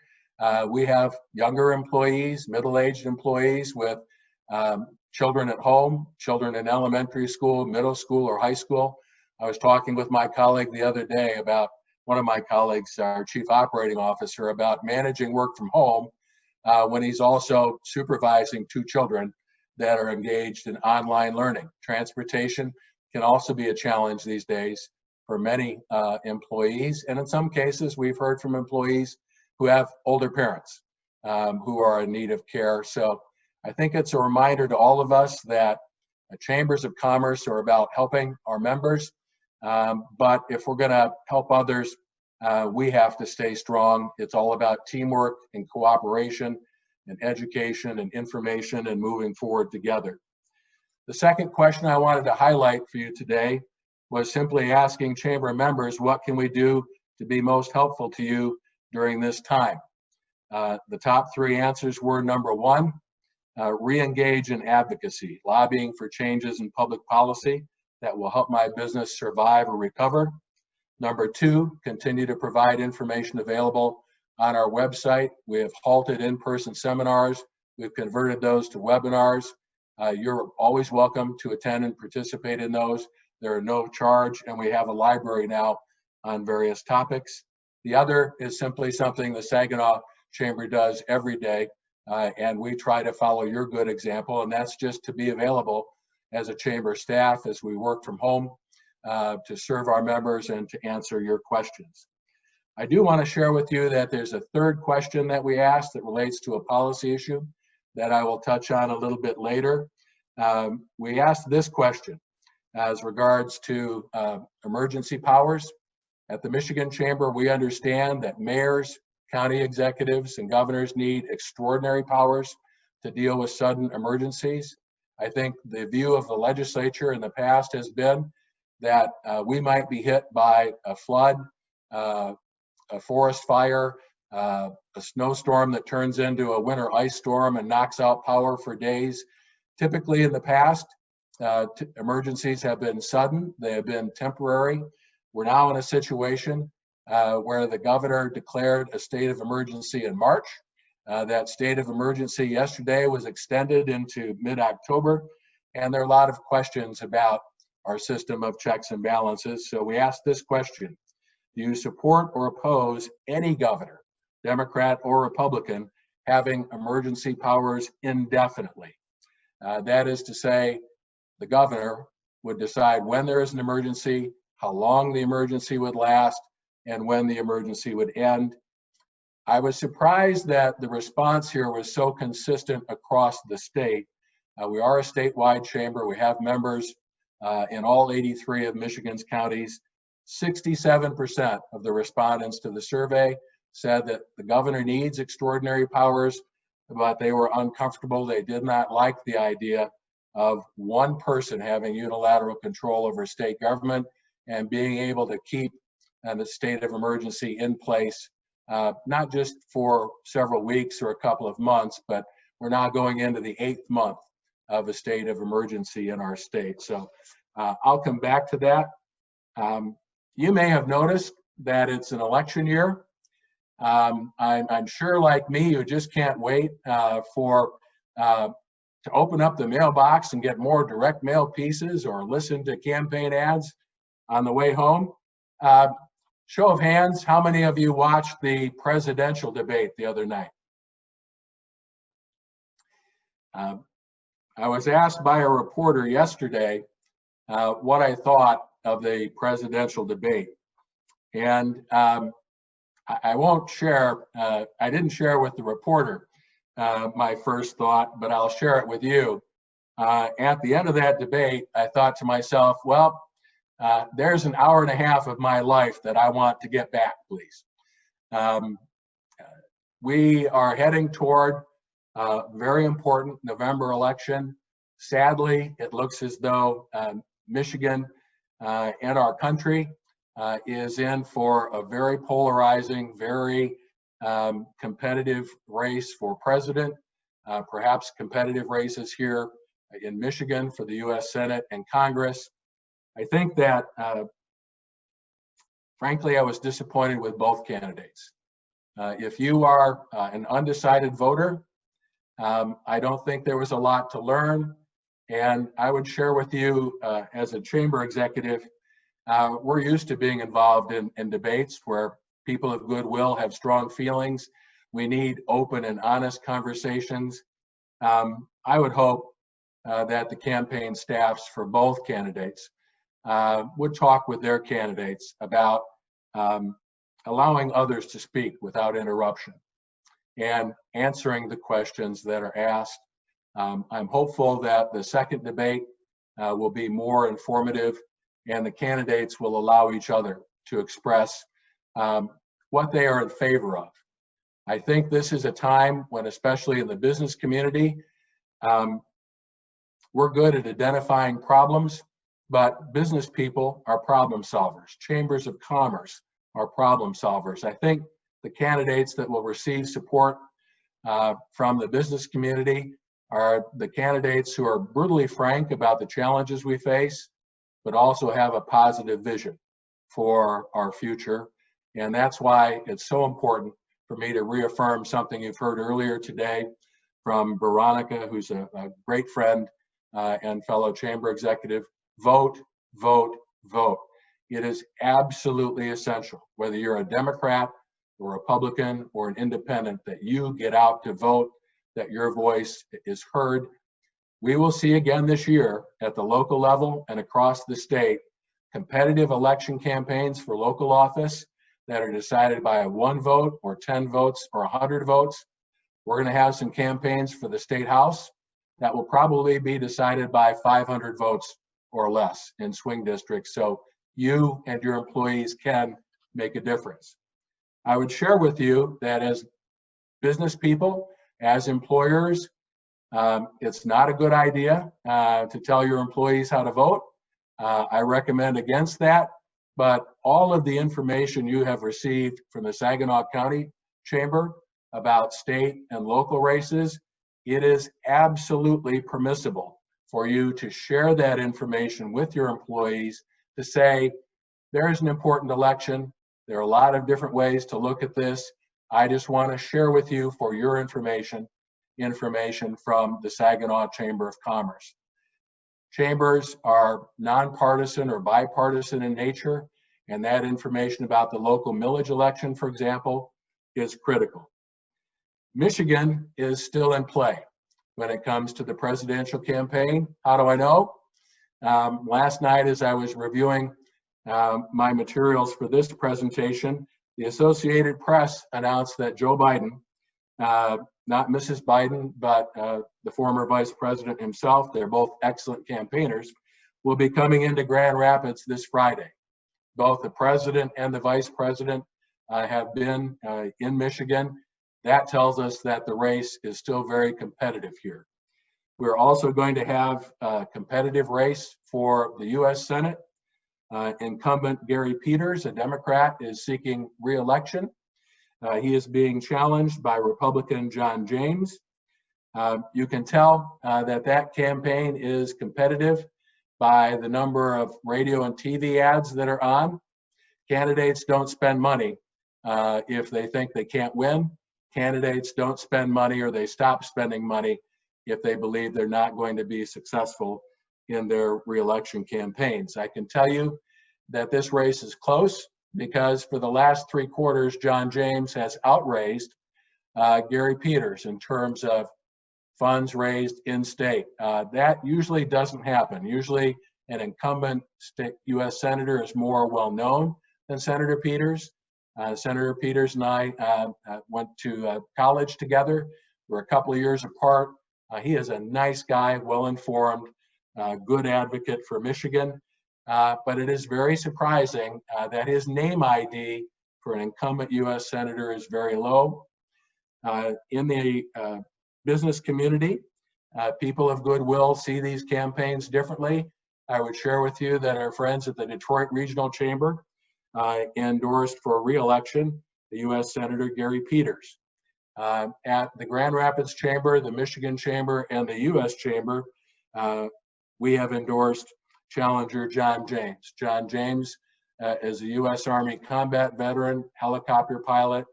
Speaker 9: We have younger employees, middle-aged employees with children at home, children in elementary school, middle school, or high school. I was talking with my colleague the other day about one of my colleagues, our chief operating officer, about managing work from home when he's also supervising 2 children that are engaged in online learning. Transportation can also be a challenge these days for many employees. And in some cases, we've heard from employees who have older parents who are in need of care. So I think it's a reminder to all of us that chambers of commerce are about helping our members. But if we're going to help others, we have to stay strong. It's all about teamwork and cooperation and education and information and moving forward together. The second question I wanted to highlight for you today was simply asking chamber members, what can we do to be most helpful to you during this time? The top 3 answers were: number 1, re-engage in advocacy, lobbying for changes in public policy that will help my business survive or recover. Number 2, continue to provide information available on our website. We have halted in-person seminars. We've converted those to webinars. You're always welcome to attend and participate in those. There are no charge, and we have a library now on various topics. The other is simply something the Saginaw Chamber does every day, and we try to follow your good example, and that's just to be available as a chamber staff as we work from home to serve our members and to answer your questions. I do want to share with you that there's a third question that we asked that relates to a policy issue that I will touch on a little bit later. We asked this question as regards to emergency powers. At the Michigan Chamber, we understand that mayors, county executives, and governors need extraordinary powers to deal with sudden emergencies. I think the view of the legislature in the past has been that we might be hit by a flood, a forest fire, a snowstorm that turns into a winter ice storm and knocks out power for days. Typically in the past, emergencies have been sudden, they have been temporary. We're now in a situation where the governor declared a state of emergency in March. That state of emergency yesterday was extended into mid-October, and there are a lot of questions about our system of checks and balances. So we asked this question: do you support or oppose any governor, Democrat or Republican, having emergency powers indefinitely? That is to say, the governor would decide when there is an emergency, how long the emergency would last, and when the emergency would end. I was surprised that the response here was so consistent across the state. We are a statewide chamber. We have members in all 83 of Michigan's counties. 67% of the respondents to the survey said that the governor needs extraordinary powers, but they were uncomfortable. They did not like the idea of one person having unilateral control over state government and being able to keep the state of emergency in place, not just for several weeks or a couple of months, but we're now going into the 8th month of a state of emergency in our state. So I'll come back to that. You may have noticed that it's an election year. I'm sure, like me, you just can't wait to open up the mailbox and get more direct mail pieces or listen to campaign ads on the way home. Show of hands, how many of you watched the presidential debate the other night? I was asked by a reporter yesterday what I thought of the presidential debate. And I won't share, I didn't share with the reporter my first thought, but I'll share it with you. At the end of that debate, I thought to myself, well, there's an hour and a half of my life that I want to get back, please. We are heading toward a very important November election. Sadly, it looks as though Michigan and our country is in for a very polarizing, very competitive race for president, perhaps competitive races here in Michigan for the US Senate and Congress. I think that, frankly, I was disappointed with both candidates. If you are an undecided voter, I don't think there was a lot to learn. And I would share with you as a chamber executive, we're used to being involved in debates where people of goodwill have strong feelings. We need open and honest conversations. I would hope that the campaign staffs for both candidates would talk with their candidates about allowing others to speak without interruption and answering the questions that are asked. I'm hopeful that the second debate will be more informative and the candidates will allow each other to express what they are in favor of. I think this is a time when, especially in the business community, we're good at identifying problems, but business people are problem solvers. Chambers of commerce are problem solvers. I think the candidates that will receive support from the business community are the candidates who are brutally frank about the challenges we face, but also have a positive vision for our future. And that's why it's so important for me to reaffirm something you've heard earlier today from Veronica, who's a great friend and fellow chamber executive. Vote, vote, vote. It is absolutely essential, whether you're a Democrat or Republican or an independent, that you get out to vote, that your voice is heard. We will see again this year at the local level and across the state, competitive election campaigns for local office that are decided by a 1 vote or 10 votes or 100 votes. We're going to have some campaigns for the state house that will probably be decided by 500 votes or less in swing districts. So you and your employees can make a difference. I would share with you that as business people, as employers, it's not a good idea to tell your employees how to vote. I recommend against that, but all of the information you have received from the Saginaw County Chamber about state and local races, it is absolutely permissible for you to share that information with your employees to say, there's an important election. There are a lot of different ways to look at this. I just want to share with you for your information from the Saginaw Chamber of Commerce. Chambers are nonpartisan or bipartisan in nature, and that information about the local millage election, for example, is critical. Michigan is still in play when it comes to the presidential campaign. How do I know? Last night, as I was reviewing my materials for this presentation, the Associated Press announced that Joe Biden, not Mrs. Biden, but the former vice president himself, they're both excellent campaigners, will be coming into Grand Rapids this Friday. Both the president and the vice president have been in Michigan. That tells us that the race is still very competitive here. We're also going to have a competitive race for the US Senate. Incumbent Gary Peters, a Democrat, is seeking re-election. He is being challenged by Republican John James. You can tell that campaign is competitive by the number of radio and TV ads that are on. Candidates don't spend money if they think they can't win. Candidates don't spend money, or they stop spending money if they believe they're not going to be successful in their re-election campaigns. I can tell you that this race is close because for the last 3 quarters, John James has outraised Gary Peters in terms of funds raised in state. That usually doesn't happen. Usually an incumbent state U.S. Senator is more well-known than Senator Peters. Senator Peters and I went to college together. We're a couple of years apart. He is a nice guy, well-informed, good advocate for Michigan. But it is very surprising that his name ID for an incumbent U.S. Senator is very low. In the business community, people of goodwill see these campaigns differently. I would share with you that our friends at the Detroit Regional Chamber endorsed for re-election the U.S. Senator Gary Peters. At the Grand Rapids Chamber, the Michigan Chamber, and the U.S. Chamber, we have endorsed challenger John James. John James is a U.S. Army combat veteran, helicopter pilot,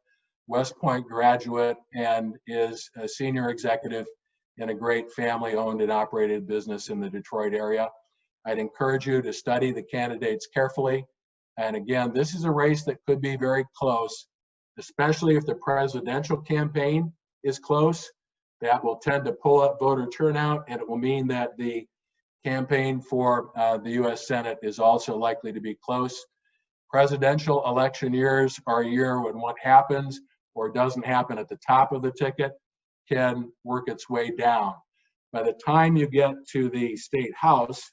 Speaker 9: West Point graduate, and is a senior executive in a great family-owned and operated business in the Detroit area. I'd encourage you to study the candidates carefully. And again, this is a race that could be very close, especially if the presidential campaign is close. That will tend to pull up voter turnout, and it will mean that the campaign for the U.S. Senate is also likely to be close. Presidential election years are a year when what happens or doesn't happen at the top of the ticket can work its way down. By the time you get to the state house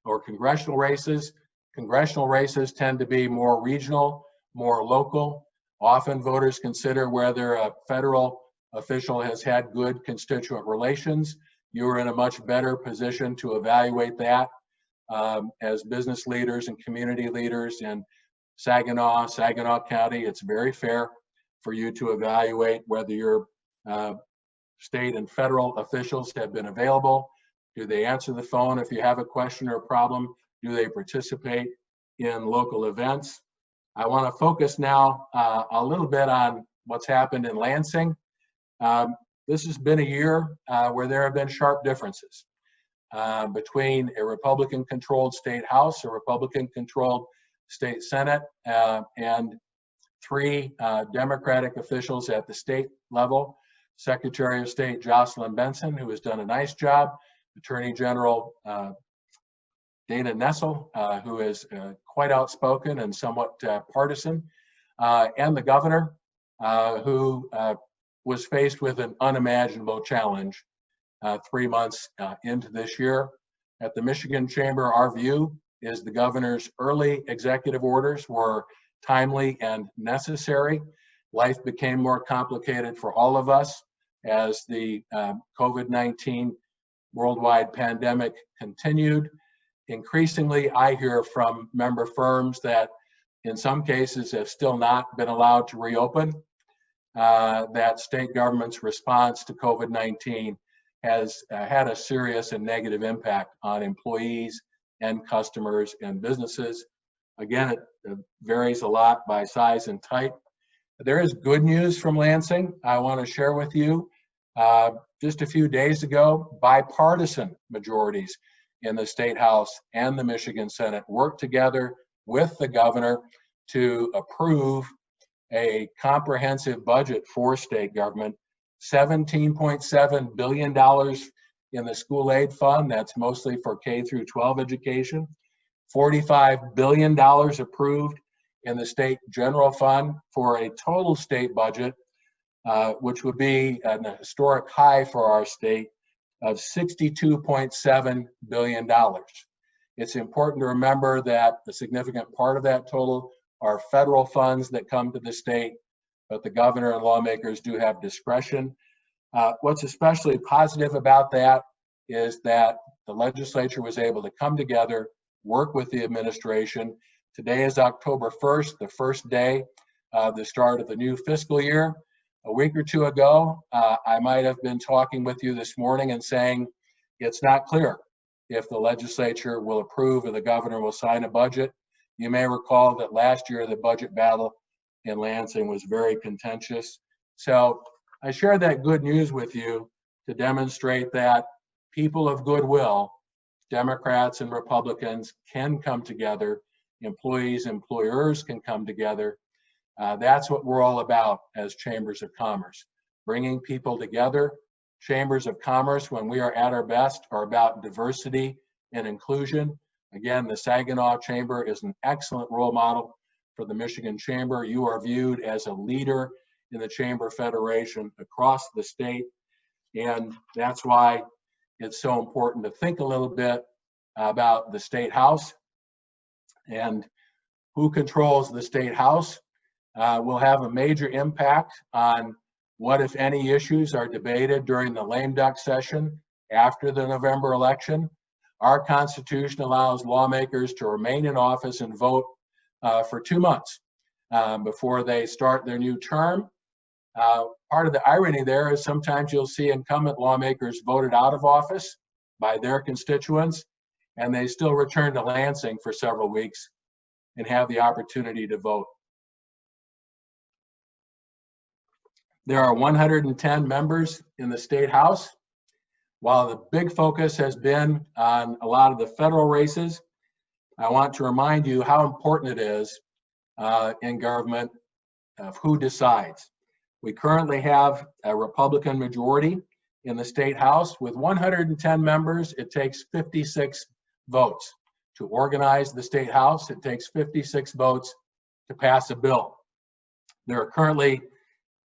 Speaker 9: or congressional races tend to be more regional, more local. Often voters consider whether a federal official has had good constituent relations. You are in a much better position to evaluate that as business leaders and community leaders in Saginaw County. It's very fair for you to evaluate whether your state and federal officials have been available. Do they answer the phone if you have a question or a problem? Do they participate in local events? I want to focus now a little bit on what's happened in Lansing. This has been a year where there have been sharp differences between a Republican-controlled state house, a Republican-controlled state Senate, and 3 Democratic officials at the state level. Secretary of State Jocelyn Benson, who has done a nice job, Attorney General Dana Nessel, who is quite outspoken and somewhat partisan, and the governor, who was faced with an unimaginable challenge 3 months into this year. At the Michigan Chamber, our view is the governor's early executive orders were timely and necessary. Life became more complicated for all of us as the COVID-19 worldwide pandemic continued. Increasingly, I hear from member firms that in some cases have still not been allowed to reopen, that state government's response to COVID-19 has had a serious and negative impact on employees and customers and businesses. Again, it varies a lot by size and type. There is good news from Lansing I want to share with you. Just a few days ago, bipartisan majorities in the State House and the Michigan Senate worked together with the governor to approve a comprehensive budget for state government, $17.7 billion in the school aid fund, that's mostly for K through 12 education, $45 billion approved in the state general fund for a total state budget, which would be a historic high for our state of $62.7 billion. It's important to remember that a significant part of that total are federal funds that come to the state, but the governor and lawmakers do have discretion. What's especially positive about that is that the legislature was able to come together, work with the administration. Today is October 1st, the first day of the start of the new fiscal year. A week or two ago, I might have been talking with you this morning and saying it's not clear if the legislature will approve or the governor will sign a budget. You may recall that last year the budget battle in Lansing was very contentious. So I share that good news with you to demonstrate that people of goodwill, Democrats and Republicans, can come together. Employees, employers can come together. That's what we're all about as chambers of commerce, bringing people together chambers of commerce when we are at our best are about diversity and inclusion. Again, the Saginaw Chamber is an excellent role model for the Michigan Chamber. You are viewed as a leader in the Chamber Federation across the state, and that's why it's so important to think a little bit about the State House and who controls the State House. Will have a major impact on what, if any, issues are debated during the lame duck session after the November election. Our Constitution allows lawmakers to remain in office and vote for 2 months before they start their new term. Part of the irony there is sometimes you'll see incumbent lawmakers voted out of office by their constituents, and they still return to Lansing for several weeks and have the opportunity to vote. There are 110 members in the State House. While the big focus has been on a lot of the federal races, I want to remind you how important it is in government of who decides. We currently have a Republican majority in the State House. With 110 members, it takes 56 votes to organize the State House. It takes 56 votes to pass a bill. There are currently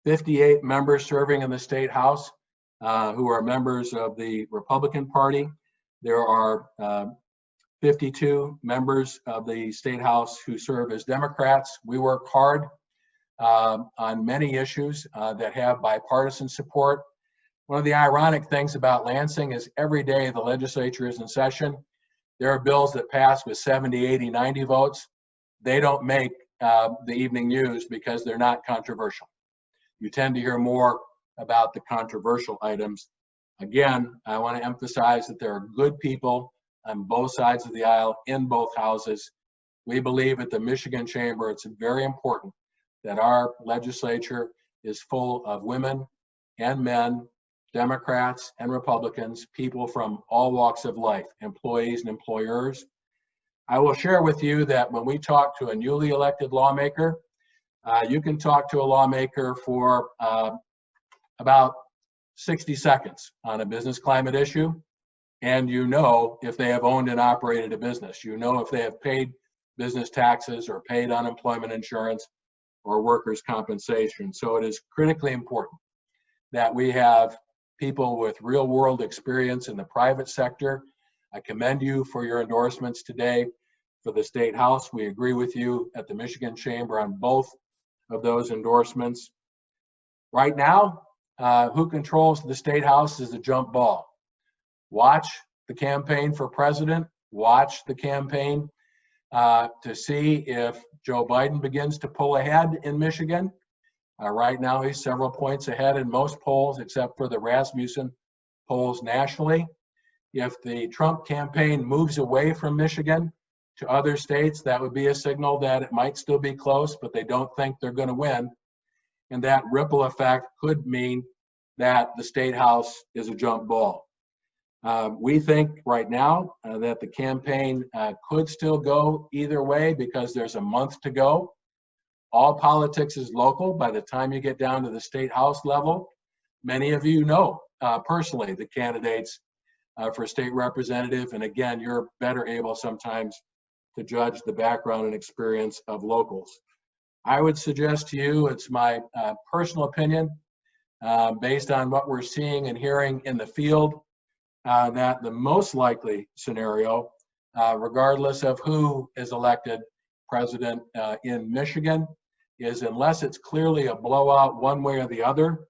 Speaker 9: 58 members serving in the State House who are members of the Republican Party. There are 52 members of the State House who serve as Democrats. We work hard on many issues that have bipartisan support. One of the ironic things about Lansing is every day the legislature is in session, there are bills that pass with 70, 80, 90 votes. They don't make the evening news because they're not controversial. You tend to hear more about the controversial items. Again, I want to emphasize that there are good people on both sides of the aisle in both houses. We believe at the Michigan Chamber it's very important that our legislature is full of women and men, Democrats and Republicans, people from all walks of life, employees and employers. I will share with you that when we talk to a newly elected lawmaker, you can talk to a lawmaker for about 60 seconds on a business climate issue, and you know if they have owned and operated a business. You know if they have paid business taxes or paid unemployment insurance or workers' compensation. So it is critically important that we have people with real-world experience in the private sector. I commend you for your endorsements today for the State House. We agree with you at the Michigan Chamber on both of those endorsements. Right now, who controls the State House is a jump ball. Watch the campaign for president, watch the campaign to see if Joe Biden begins to pull ahead in Michigan. Right now, he's several points ahead in most polls, except for the Rasmussen polls nationally. If the Trump campaign moves away from Michigan to other states, that would be a signal that it might still be close, but they don't think they're going to win. And that ripple effect could mean that the State House is a jump ball. We think right now that the campaign could still go either way because there's a month to go. All politics is local. By the time you get down to the State House level, many of you know personally the candidates for state representative. And again, you're better able sometimes to judge the background and experience of locals. I would suggest to you, it's my personal opinion, based on what we're seeing and hearing in the field, that the most likely scenario, regardless of who is elected president in Michigan, is unless it's clearly a blowout one way or the other,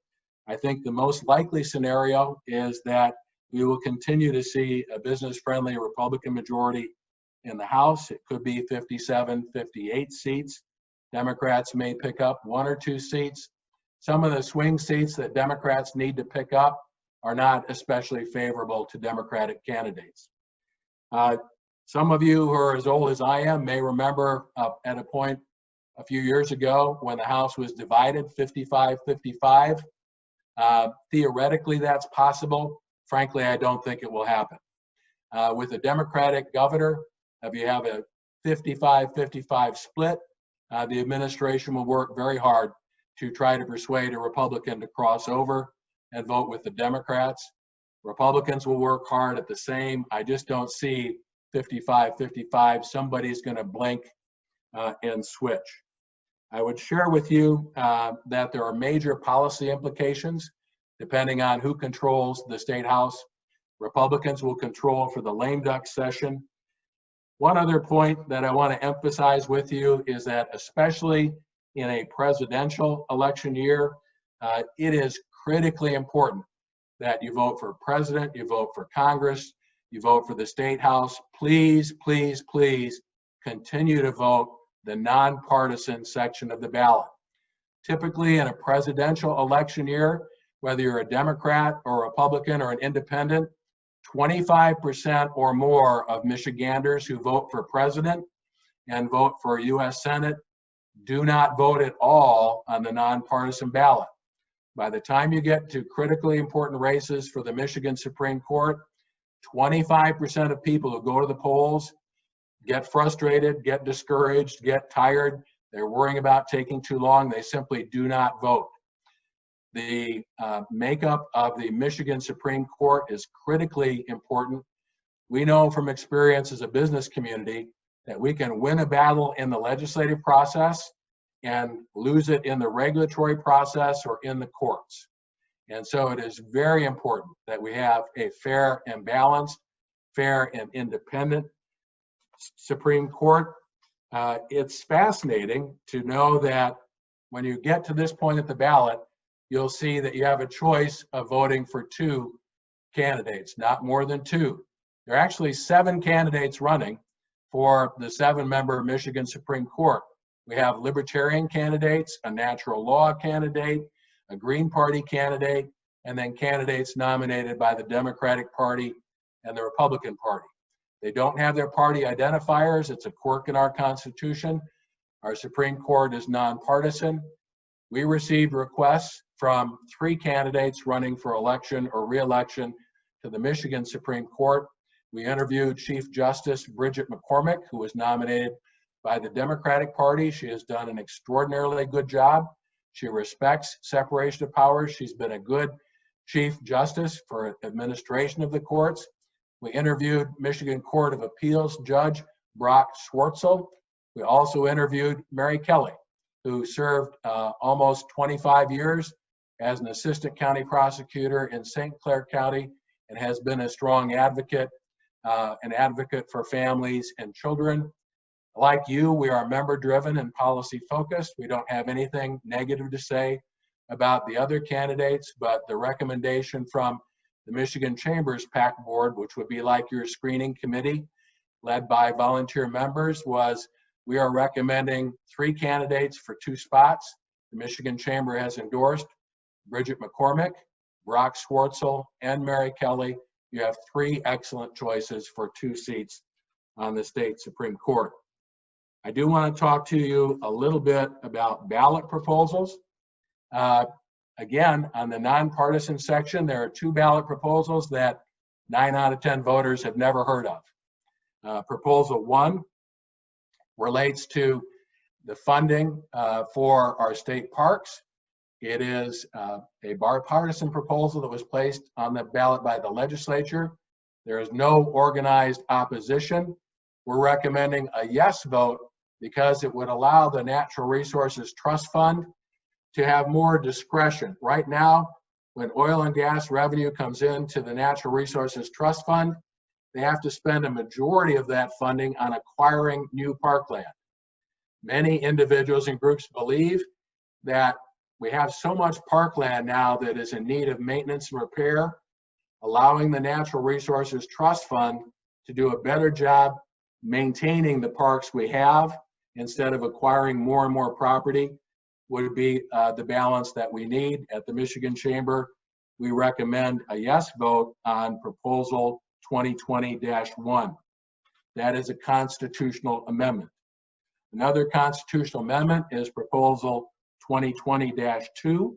Speaker 9: I think the most likely scenario is that we will continue to see a business-friendly Republican majority in the House. It could be 57, 58 seats. Democrats may pick up 1 or 2 seats. Some of the swing seats that Democrats need to pick up are not especially favorable to Democratic candidates. Some of you who are as old as I am may remember at a point a few years ago when the House was divided 55-55. Theoretically, that's possible. Frankly, I don't think it will happen. With a Democratic governor, if you have a 55-55 split, the administration will work very hard to try to persuade a Republican to cross over and vote with the Democrats. Republicans will work hard at the same. I just don't see 55-55. Somebody's going to blink and switch. I would share with you that there are major policy implications depending on who controls the State House. Republicans will control for the lame duck session. One other point that I want to emphasize with you is that especially in a presidential election year, it is critically important that you vote for president, you vote for Congress, you vote for the State House. Please, please, please continue to vote the nonpartisan section of the ballot. Typically in a presidential election year, whether you're a Democrat or a Republican or an independent, 25% or more of Michiganders who vote for president and vote for U.S. Senate do not vote at all on the nonpartisan ballot. By the time you get to critically important races for the Michigan Supreme Court, 25% of people who go to the polls get frustrated, get discouraged, get tired. They're worrying about taking too long. They simply do not vote. The makeup of the Michigan Supreme Court is critically important. We know from experience as a business community that we can win a battle in the legislative process and lose it in the regulatory process or in the courts. And so it is very important that we have a fair and balanced, fair and independent Supreme Court. It's fascinating to know that when you get to this point at the ballot, you'll see that you have a choice of voting for two candidates, not more than two. There are actually 7 candidates running for the 7-member Michigan Supreme Court. We have libertarian candidates, a natural law candidate, a Green Party candidate, and then candidates nominated by the Democratic Party and the Republican Party. They don't have their party identifiers. It's a quirk in our Constitution. Our Supreme Court is nonpartisan. We received requests from 3 candidates running for election or re-election to the Michigan Supreme Court. We interviewed Chief Justice Bridget McCormick, who was nominated by the Democratic Party. She has done an extraordinarily good job. She respects separation of powers. She's been a good Chief Justice for administration of the courts. We interviewed Michigan Court of Appeals Judge Brock Schwartzel. We also interviewed Mary Kelly, who served almost 25 years as an assistant county prosecutor in St. Clair County and has been a strong advocate, an advocate for families and children. Like you, we are member-driven and policy-focused. We don't have anything negative to say about the other candidates, but the recommendation from the Michigan Chamber's PAC board, which would be like your screening committee, led by volunteer members, was we are recommending 3 candidates for 2 spots. The Michigan Chamber has endorsed Bridget McCormick, Brock Schwartzel, and Mary Kelly. You have 3 excellent choices for 2 seats on the state Supreme Court. I do want to talk to you a little bit about ballot proposals. Again, on the nonpartisan section, there are 2 ballot proposals that 9 out of 10 voters have never heard of. Proposal 1 relates to the funding for our state parks. It is a bipartisan proposal that was placed on the ballot by the legislature. There is no organized opposition. We're recommending a yes vote because it would allow the Natural Resources Trust Fund to have more discretion. Right now, when oil and gas revenue comes into the Natural Resources Trust Fund, they have to spend a majority of that funding on acquiring new parkland. Many individuals and groups believe that we have so much parkland now that is in need of maintenance and repair. Allowing the Natural Resources Trust Fund to do a better job maintaining the parks we have instead of acquiring more and more property would be the balance that we need. At the Michigan Chamber, we recommend a yes vote on proposal 2020-1. That is a constitutional amendment. Another constitutional amendment is proposal 2020-2.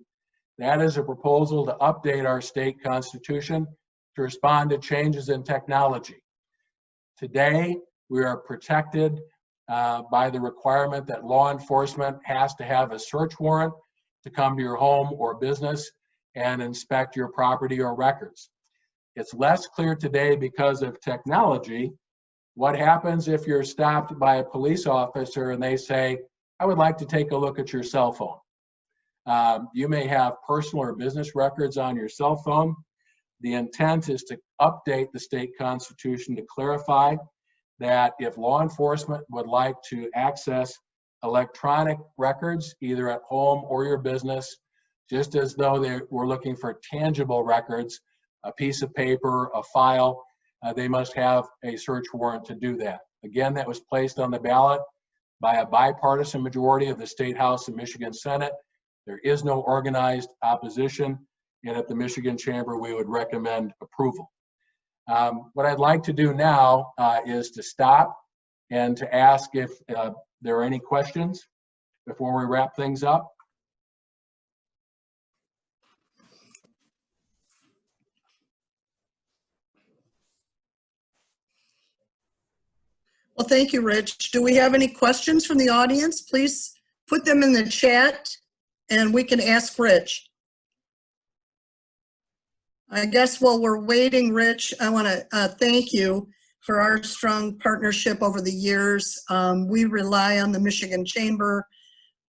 Speaker 9: That is a proposal to update our state constitution to respond to changes in technology. Today, we are protected by the requirement that law enforcement has to have a search warrant to come to your home or business and inspect your property or records. It's less clear today because of technology. What happens if you're stopped by a police officer and they say, I would like to take a look at your cell phone? You may have personal or business records on your cell phone. The intent is to update the state constitution to clarify that if law enforcement would like to access electronic records, either at home or your business, just as though they were looking for tangible records, a piece of paper, a file, they must have a search warrant to do that. Again, that was placed on the ballot by a bipartisan majority of the State House and Michigan Senate. There is no organized opposition, and at the Michigan Chamber, we would recommend approval. What I'd like to do now is to stop and to ask if there are any questions before we wrap things up.
Speaker 5: Well, thank you, Rich. Do we have any questions from the audience? Please put them in the chat and we can ask Rich. I guess while we're waiting, Rich, I want to thank you for our strong partnership over the years. We rely on the Michigan Chamber,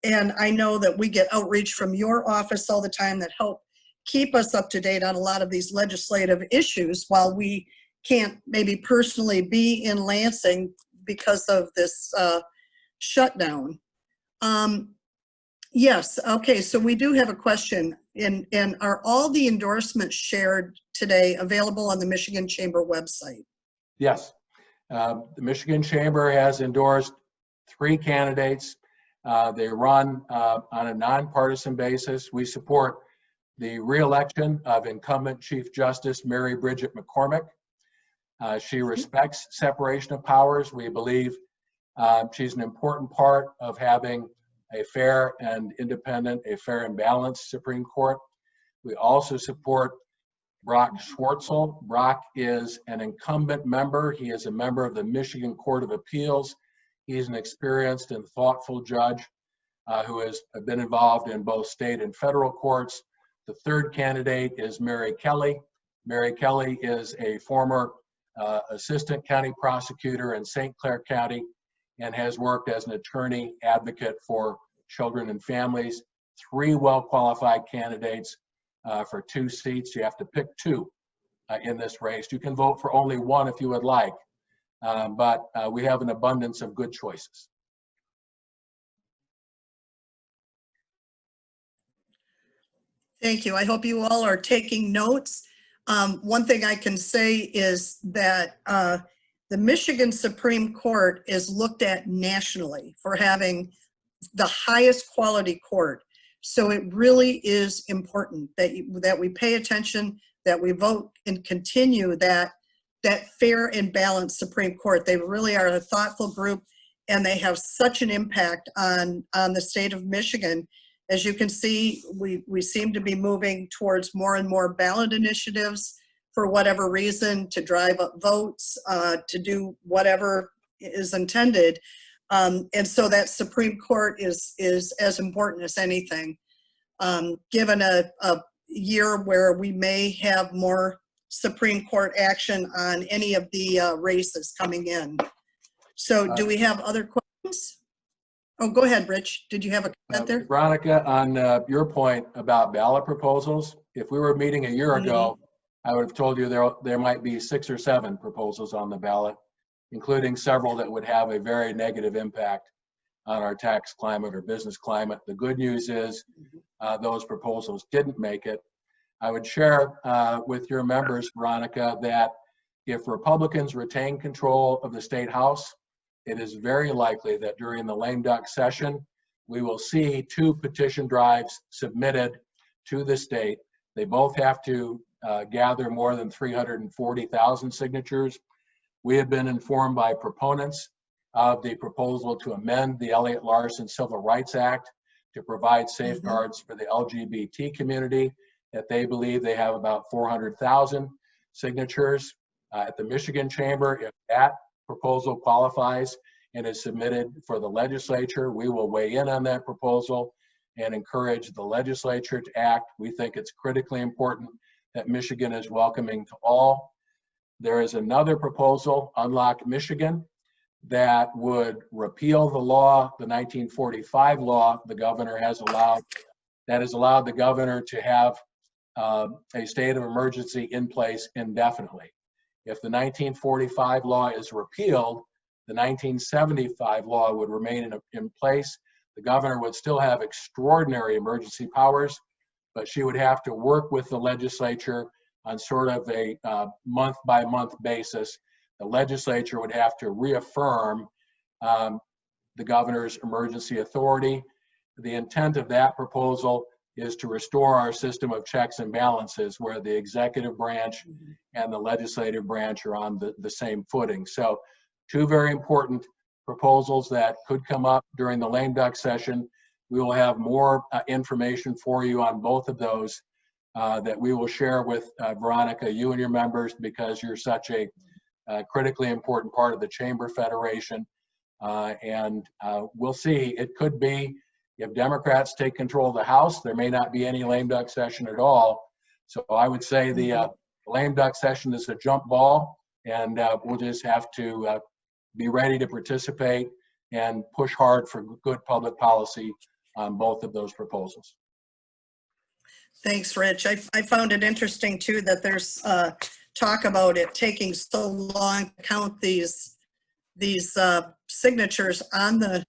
Speaker 5: and I know that we get outreach from your office all the time that help keep us up to date on a lot of these legislative issues while we can't maybe personally be in Lansing because of this shutdown. Yes, okay, so we do have a question. And are all the endorsements shared today available on the Michigan Chamber website?
Speaker 9: Yes, the Michigan Chamber has endorsed 3 candidates. They run on a nonpartisan basis. We support the re-election of incumbent Chief Justice Mary Bridget McCormick. She respects separation of powers. We believe she's an important part of having a fair and independent, a fair and balanced Supreme Court. We also support Brock Schwartzel. Brock is an incumbent member. He is a member of the Michigan Court of Appeals. He's an experienced and thoughtful judge who has been involved in both state and federal courts. The 3rd candidate is Mary Kelly. Mary Kelly is a former assistant county prosecutor in St. Clair County and has worked as an attorney advocate for children and families. 3 well-qualified candidates for 2 seats. You have to pick 2 in this race. You can vote for only 1 if you would like, but we have an abundance of good choices.
Speaker 5: Thank you. I hope you all are taking notes. One thing I can say is that the Michigan Supreme Court is looked at nationally for having the highest quality court. So it really is important that we pay attention, that we vote and continue that fair and balanced Supreme Court. They really are a thoughtful group, and they have such an impact on the state of Michigan. As you can see, we seem to be moving towards more and more ballot initiatives for whatever reason, to drive up votes, to do whatever is intended. And so that Supreme Court is as important as anything. Given a year where we may have more Supreme Court action on any of the races coming in. So do we have other questions? Oh, go ahead, Rich. Did you have a comment there?
Speaker 9: Veronica, on your point about ballot proposals, if we were meeting a year ago, I would have told you there might be 6 or 7 proposals on the ballot, including several that would have a very negative impact on our tax climate or business climate. The good news is those proposals didn't make it. I would share with your members, Veronica, that if Republicans retain control of the State House, it is very likely that during the lame duck session, we will see 2 petition drives submitted to the state. They both have to gather more than 340,000 signatures. We have been informed by proponents of the proposal to amend the Elliott Larson Civil Rights Act to provide safeguards for the LGBT community, that they believe they have about 400,000 signatures. At the Michigan Chamber, if that proposal qualifies and is submitted for the legislature, we will weigh in on that proposal. and encourage the legislature to act. We think it's critically important that Michigan is welcoming to all. There is another proposal, Unlock Michigan, that would repeal the law, the 1945 law the governor has allowed, that has allowed the governor to have a state of emergency in place indefinitely. If the 1945 law is repealed, the 1975 law would remain in place. The governor would still have extraordinary emergency powers, but she would have to work with the legislature on sort of a month-by-month basis. The legislature would have to reaffirm the governor's emergency authority. The intent of that proposal is to restore our system of checks and balances where the executive branch and the legislative branch are on the same footing. So two very important proposals that could come up during the lame duck session. We will have more information for you on both of those that we will share with Veronica, you and your members, because you're such a critically important part of the Chamber Federation. And we'll see, it could be, if Democrats take control of the House, there may not be any lame duck session at all. So I would say the lame duck session is a jump ball, and we'll just have to be ready to participate and push hard for good public policy on both of those proposals.
Speaker 5: Thanks, Rich. I found it interesting too that there's talk about it taking so long to count these signatures on the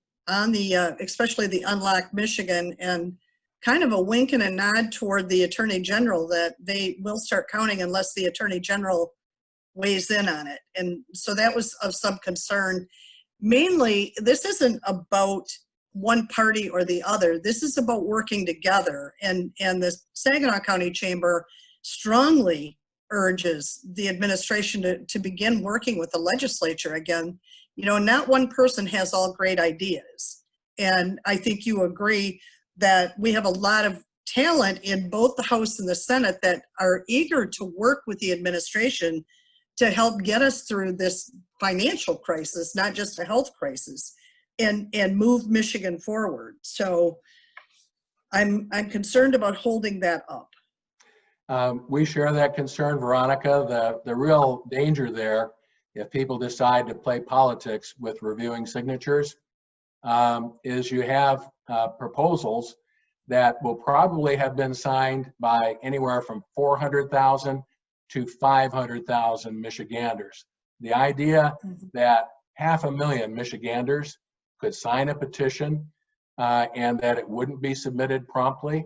Speaker 5: especially the Unlock Michigan, and kind of a wink and a nod toward the Attorney General that they will start counting unless the Attorney General weighs in on it. And so that was of some concern. Mainly, this isn't about one party or the other. This is about working together. And the Saginaw County Chamber strongly urges the administration to begin working with the legislature again. You know, not one person has all great ideas. And I think you agree that we have a lot of talent in both the House and the Senate that are eager to work with the administration to help get us through this financial crisis, not just a health crisis, and move Michigan forward. So I'm concerned about holding that up.
Speaker 9: We share that concern, Veronica. The real danger there, if people decide to play politics with reviewing signatures, is you have proposals that will probably have been signed by anywhere from 400,000 to 500,000 Michiganders. The idea that 500,000 Michiganders could sign a petition and that it wouldn't be submitted promptly.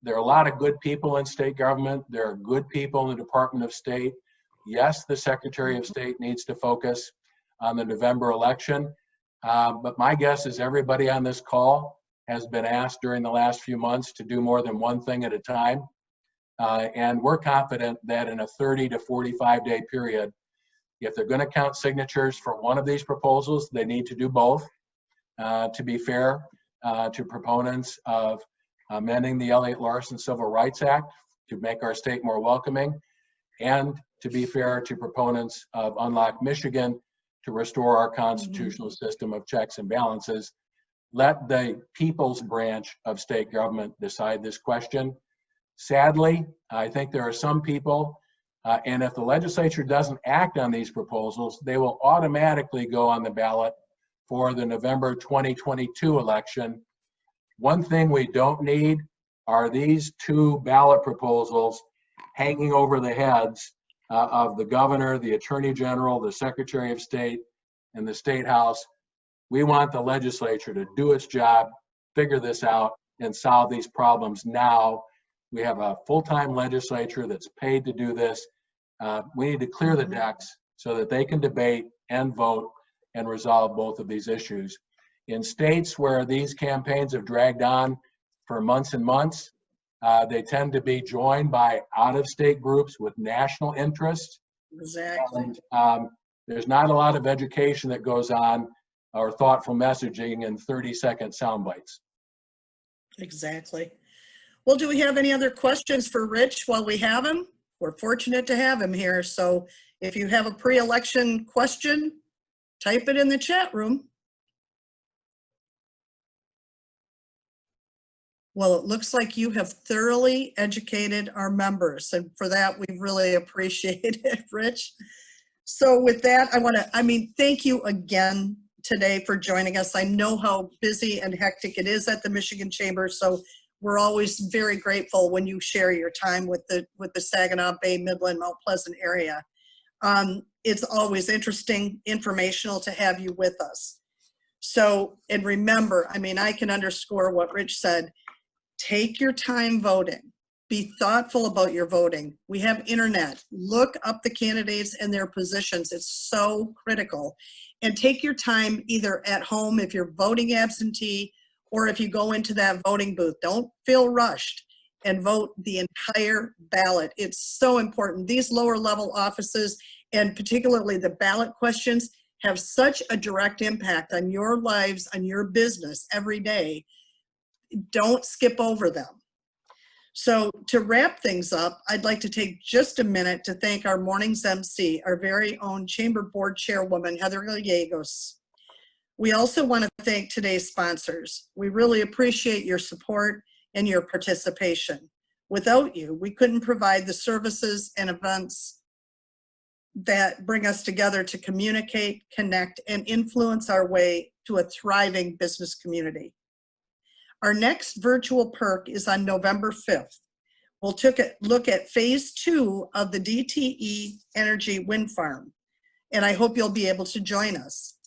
Speaker 9: There are a lot of good people in state government. There are good people in the Department of State. Yes, the Secretary of State needs to focus on the November election. But my guess is everybody on this call has been asked during the last few months to do more than one thing at a time. And we're confident that in a 30 to 45-day period, if they're going to count signatures for one of these proposals, they need to do both. To be fair to proponents of amending the Elliott Larson Civil Rights Act to make our state more welcoming, and to be fair to proponents of Unlock Michigan to restore our constitutional system of checks and balances. Let the people's branch of state government decide this question. Sadly, I think there are some people, and if the legislature doesn't act on these proposals, they will automatically go on the ballot for the November 2022 election. One thing we don't need are these two ballot proposals hanging over the heads of the governor, the attorney general, the secretary of state, and the state house. We want the legislature to do its job, figure this out, and solve these problems now. We have a full-time legislature that's paid to do this. We need to clear the decks so that they can debate and vote and resolve both of these issues. In states where these campaigns have dragged on for months and months, they tend to be joined by out-of-state groups with national interests.
Speaker 5: Exactly.
Speaker 9: And, there's not a lot of education that goes on or thoughtful messaging in 30-second sound bites.
Speaker 5: Exactly. Well, do we have any other questions for Rich while we have him? We're fortunate to have him here. So if you have a pre-election question, type it in the chat room. Well, it looks like you have thoroughly educated our members, and for that, we really appreciate it, Rich. So with that, thank you again today for joining us. I know how busy and hectic it is at the Michigan Chamber, so we're always very grateful when you share your time with the Saginaw Bay, Midland, Mount Pleasant area. It's always interesting, informational to have you with us. So, and remember, I can underscore what Rich said. Take your time voting. Be thoughtful about your voting. We have internet. Look up the candidates and their positions. It's so critical. And take your time either at home if you're voting absentee or if you go into that voting booth. Don't feel rushed and vote the entire ballot. It's so important. These lower level offices and particularly the ballot questions have such a direct impact on your lives, on your business every day. Don't skip over them. So to wrap things up, I'd like to take just a minute to thank our morning's MC, our very own Chamber Board Chairwoman, Heather Gallegos. We also want to thank today's sponsors. We really appreciate your support and your participation. Without you, we couldn't provide the services and events that bring us together to communicate, connect, and influence our way to a thriving business community. Our next virtual Perc is on November 5th. We'll take a look at phase 2 of the DTE Energy Wind Farm, and I hope you'll be able to join us.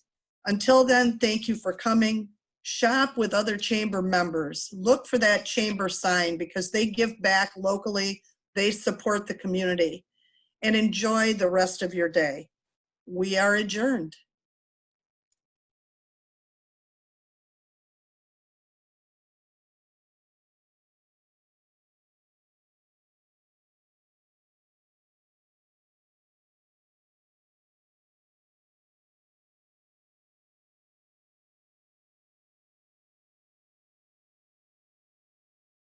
Speaker 5: Until then, thank you for coming. Shop with other chamber members. Look for that chamber sign because they give back locally, they support the community, and enjoy the rest of your day. We are adjourned.